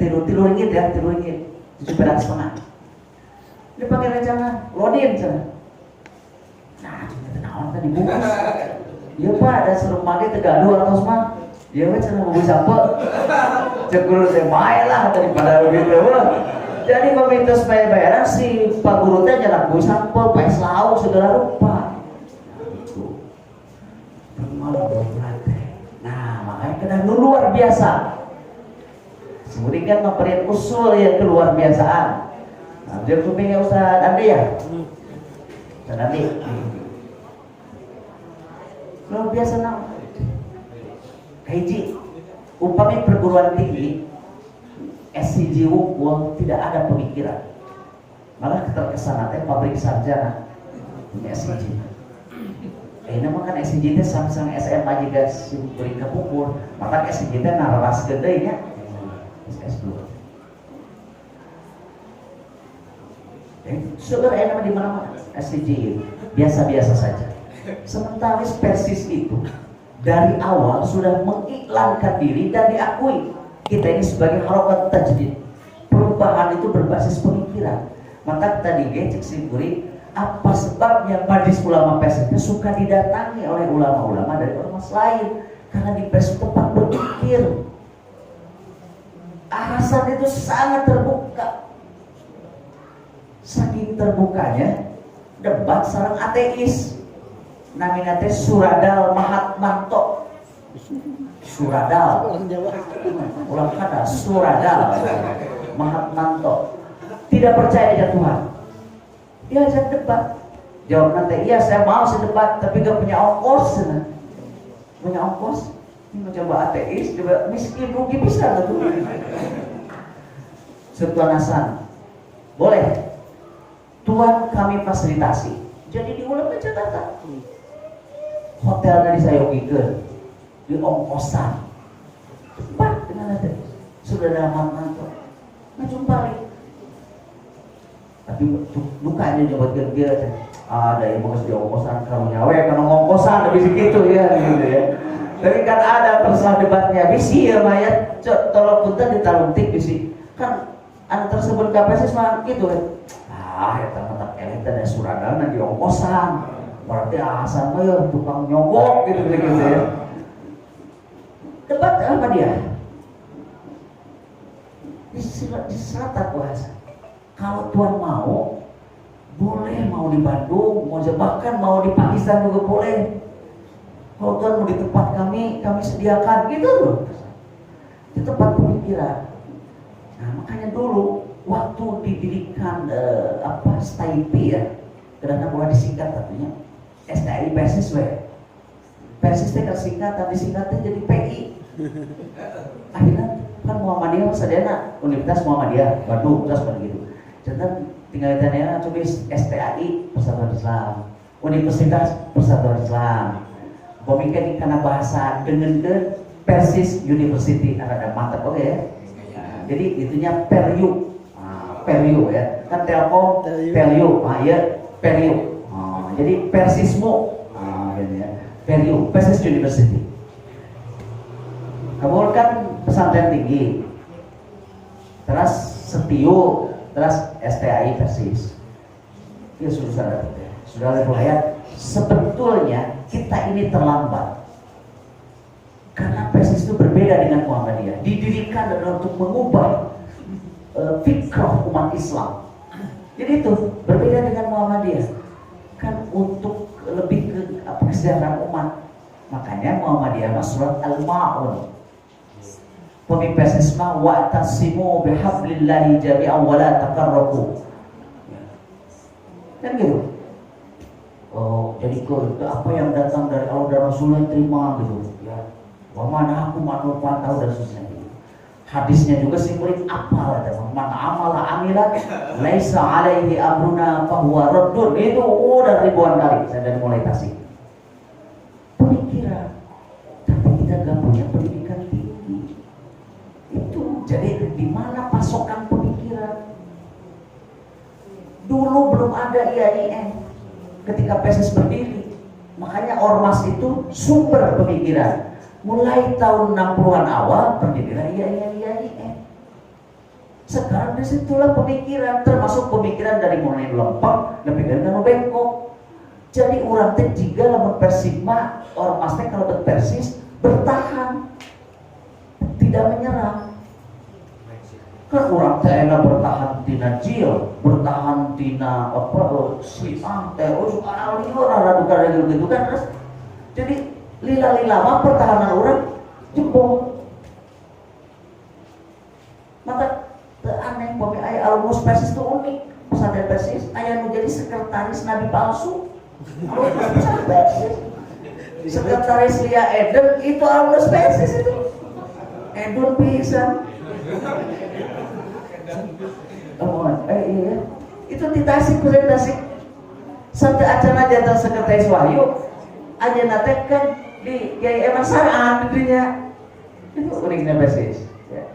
[SPEAKER 1] Tilu ringgit ya, 3 ringgit. 7 perak setengah. Dipakai rencana lodin cenah. Nah, kita naon tadi bungkus. Iya Pak, ada serumah ge teu gaduh atos mah. Iya we cenah boy sampe. Cek guru teh bae lah daripada begitu. Jadi meminta supaya bayaran si Pak Guru teh jangan boy sampe, pae lauk segala rupa. Itu. Nah, makanya kena luar biasa. Kemudian kan memberikan usul yang keluar biasaan. Nah, dia kupingnya Ustaz Andi ya? Ustaz Andi. luar biasa nama. Hiji, umpamanya perguruan tinggi SCG Wukul tidak ada pemikiran, malah terkesan teh pabrik sarjana punya SCG. Nama kan SCG teh samsung SMA juga beri kepukur, maka SCG teh naras gede nya S2. Sudah nama di mana-mana SCG biasa-biasa saja. Sementara Persis itu dari awal sudah mengiklankan diri dan diakui kita ini sebagai harokat tajdid. Perubahan itu berbasis pemikiran. Maka tadi cek simpuri, apa sebabnya majelis ulama Persis itu suka didatangi oleh ulama-ulama dari ormas lain? Karena di Persis tempat berpikir. Alasan itu sangat terbuka. Saking terbukanya debat sareng ateis. Namanya teh Suradal Mahatmanto. Suradal. Ulang kata Suradal Mahatmanto. Tidak percaya aja Tuhan. Dia ajak debat. Jawab nanti, iya saya mau sedebat, tapi gak punya ongkos. Punya ongkos? Ini mencoba ateis, coba miskin rugi bisa gak tuh? Setuanasan. Boleh. Tuhan kami fasilitasi. Jadi diulang aja data. Hotel dari saya ogikan di ongkosan. Cepat dengan ateis. Sudah ada mantan. Ngajung balik. Tapi lukanya nyoba dia ada yang mau di ongkosan kalau nyawe karena ngongkosan habis gitu ya gitu ya. Tapi kan ada persoalan debatnya bisi ya mayat tolong punten ditaluntik bisi kan anu tersebut KPS mah gitu kan. Ya teman-teman elit ada Suradana di ongkosan berarti asal mah ya tukang nyogok gitu ya. Debat apa dia? Diserata kuasa. Kalau Tuhan mau, boleh mau di Bandung, mau bahkan mau di Pakistan juga boleh. Kalau Tuhan mau di tempat kami sediakan gitu loh. Di tempat pemikiran. Nah makanya dulu waktu didirikan STIP ya, karena boleh disingkat artinya STI Persis Persis itu kan singkatan, disingkatnya jadi PI. Akhirnya kan Muhammadiyah sadana Universitas Muhammadiyah Bandung terus begitu. Jadi tinggal ditanya tulis STAI Persatuan Islam, Universitas Persatuan Islam. Pemikiran karena bahasa dengan Persis University ada mantap oke ya. Jadi itunya Periu, Periu ya. Kan Telkom Periu, ya Periu. Jadi Persismo, gitu ya. Periu, Persis University. Kamu kan pesantren tinggi, terus Setiu, terus STAI Persis. Ya sudah lihat. Sebetulnya kita ini terlambat karena Persis itu berbeda dengan Muhammadiyah. Didirikan adalah untuk mengubah fikrah umat Islam. Jadi itu berbeda dengan Muhammadiyah. Kan untuk lebih ke kesejahteraan umat. Makanya Muhammadiyah surat Al-Ma'un. Pemimpin Persis mah wa'tasimu bihablillahi jami'an wa la tafarraqu. Kan gitu. Oh, jadi apa yang datang dari Allah dan Rasulullah terima gitu ya. Wa mana aku manfaat tahu dan seterusnya. Hadisnya juga sih murid apal ada. Man amala amilat laisa alaihi amruna fa huwa raddun. Itu udah ribuan kali saya dari mulai tasik. Pemikiran. Tapi kita gak punya pendidikan tinggi. Itu jadi di mana pasokan pemikiran? Dulu belum ada IAIN. Ketika Persis berdiri, makanya ormas itu sumber pemikiran. Mulai tahun 60-an awal berdirilah IAIN. Sekarang disitulah pemikiran, termasuk pemikiran dari mulai lempeng, lebih dari bengkok. Jadi orang teh jika lamun Persibma ormas teh kalau Persis bertahan, tidak menyerang. Kan orang teh bertahan tina jil, bertahan tina siang terus orang rada gitu kan terus. Jadi lila-lila pertahanan orang jebol. Maka aneh pemikiran alumnus Persis itu unik. Pesantren Persis aya nu jadi sekretaris nabi palsu. Alumnus Persis. Sekretaris Lia Eden itu alumnus PSIS itu. Edun pisan. Iya. Itu di Tasik presentasi. Satu acara jatuh sekretaris Wahyu. Aja nate kan di Kiai Eman Saraan dirinya. Itu uniknya PSIS. Ya.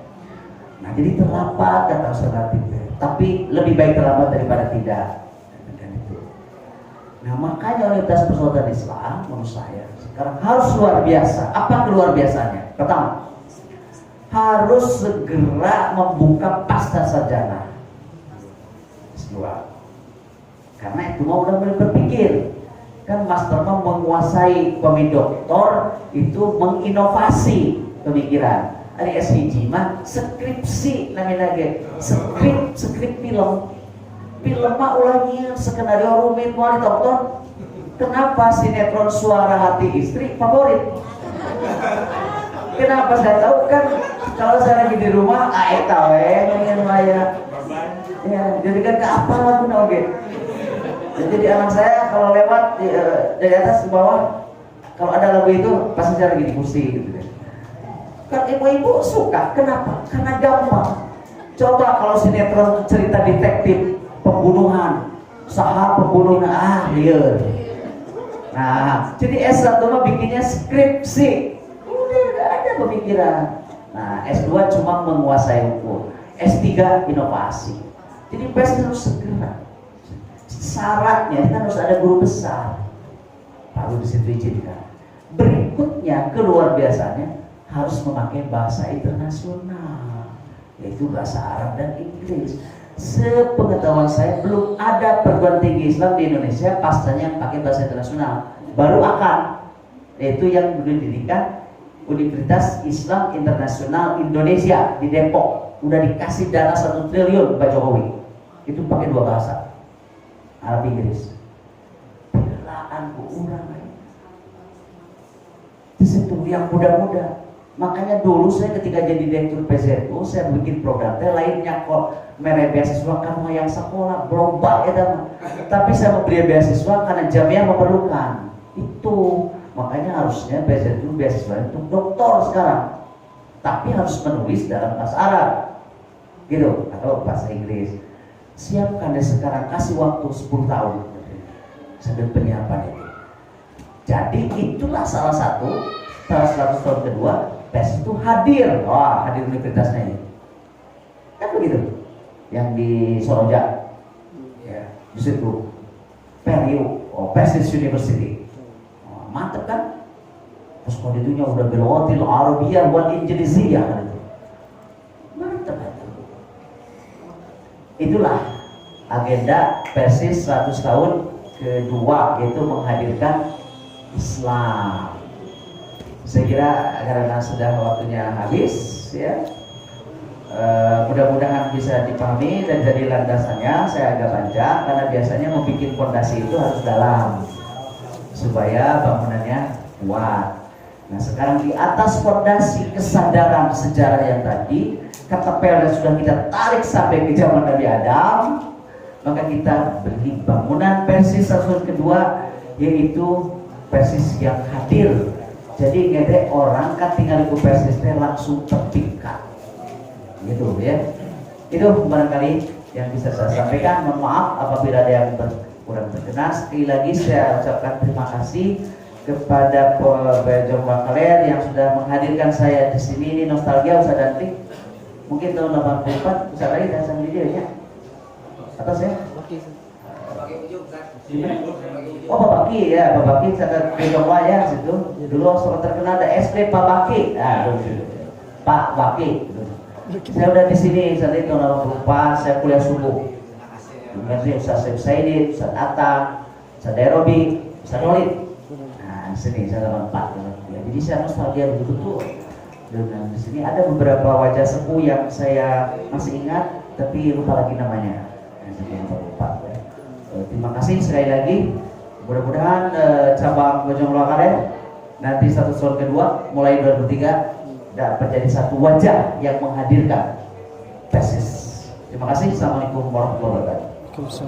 [SPEAKER 1] Nah jadi terlambat datang alternatif. Tapi lebih baik terlambat daripada tidak. Nah makanya Universitas Persaudaraan Islam menurut saya sekarang harus luar biasa. Apa luar biasanya? Pertama, harus segera membuka pasca sarjana S2. Karena itu mau udah mulai berpikir. Kan Master menguasai pemidoktor itu menginovasi pemikiran. Ada SVG mah skripsi namanya lagi. Skrip film. Film mah ulangnya skenario rumit mau ditonton. Kenapa sinetron Suara Hati Istri favorit? Kenapa saya tahu kan kalau saya lagi di rumah eta we ngomongin maya. Ya, jadi kan ke apa lagu oge. Jadi anak saya kalau lewat dari atas ke bawah kalau ada lagu itu pasti saya lagi di kursi gitu deh. Kan ibu-ibu suka, kenapa? Karena gampang. Coba kalau sinetron cerita detektif pembunuhan, saha pembunuhan liar. Nah, jadi S1 mah bikinnya skripsi. Udah gak ada pemikiran. Nah, S2 cuma menguasai hukum. S3 inovasi. Jadi PSIS harus segera. Syaratnya kan harus ada guru besar. Baru disitu izinkan. Berikutnya keluar biasanya harus memakai bahasa internasional, yaitu bahasa Arab dan Inggris. Sepengetahuan saya belum ada perguruan tinggi Islam di Indonesia pascanya yang pakai bahasa internasional. Baru akan, yaitu yang berdirikan Universitas Islam Internasional Indonesia di Depok. Udah dikasih dana 1 triliun Pak Jokowi. Itu pakai 2 bahasa, Arab Inggris. Belaan ku urang di situ yang muda-muda. Makanya dulu saya ketika jadi direktur PZU, saya bikin program lainnya kok mere beasiswa kan yang sekolah berubah ya. Tapi saya memberi beasiswa karena jamiah memerlukan. Itu makanya harusnya PZU beasiswa untuk doktor sekarang. Tapi harus menulis dalam bahasa Arab. Gitu atau bahasa Inggris. Siapkan deh sekarang, kasih waktu 10 tahun sambil penyiapan itu. Jadi itulah salah satu 100 tahun kedua PES itu hadir. Wah, hadir universitasnya ini. Kan begitu. Yang di Soroja. Ya, di situ. PERIU, PES University. Oh, mantep kan? Terus konditunya udah bilotil Arabiyah wal Injiliziyah kan itu. Mantep kan? Itulah agenda PESIS 100 tahun kedua, yaitu menghadirkan Islam. Saya kira karena sudah waktunya habis ya, mudah-mudahan bisa dipahami dan jadi landasannya. Saya agak panjang karena biasanya membuat fondasi itu harus dalam supaya bangunannya kuat. Nah sekarang di atas fondasi kesadaran sejarah yang tadi, katapel yang sudah kita tarik sampai ke zaman Nabi Adam, maka kita beri bangunan PESIS tahun kedua, yaitu PESIS yang hadir. Jadi ngedek orang kan tinggal di PESIS langsung terpikat, gitu ya. Itu barangkali yang bisa saya sampaikan. Mohon maaf apabila ada yang kurang berkenan. Sekali lagi saya ucapkan terima kasih kepada Bajong Wakaler yang sudah menghadirkan saya di sini. Ini nostalgia Ustaz Dantik. Mungkin tahun 84 Ustaz lagi dan sama dia ya. Atas ya? Oh Pak Baki ya, Pak Baki saya Bajong ya situ. Dulu sempat terkenal ada SD Pak Baki. Nah, Pak Baki. Saya udah di sini saat itu tahun 84, saya kuliah subuh. Dengan Ustaz Saidin, Ustaz Atta, Ustaz Derobi, Ustaz Nolid. Nah, di sini saya 84. Ya, jadi saya nostalgia betul-betul. Dan di sini ada beberapa wajah sepuh yang saya masih ingat, tapi lupa lagi namanya. Ya. Terima kasih sekali lagi. Mudah-mudahan cabang Bojong Loakaren nanti 100 tahun kedua mulai 2003 dapat menjadi satu wajah yang menghadirkan PESIS. Terima kasih. Assalamualaikum warahmatullahi wabarakatuh.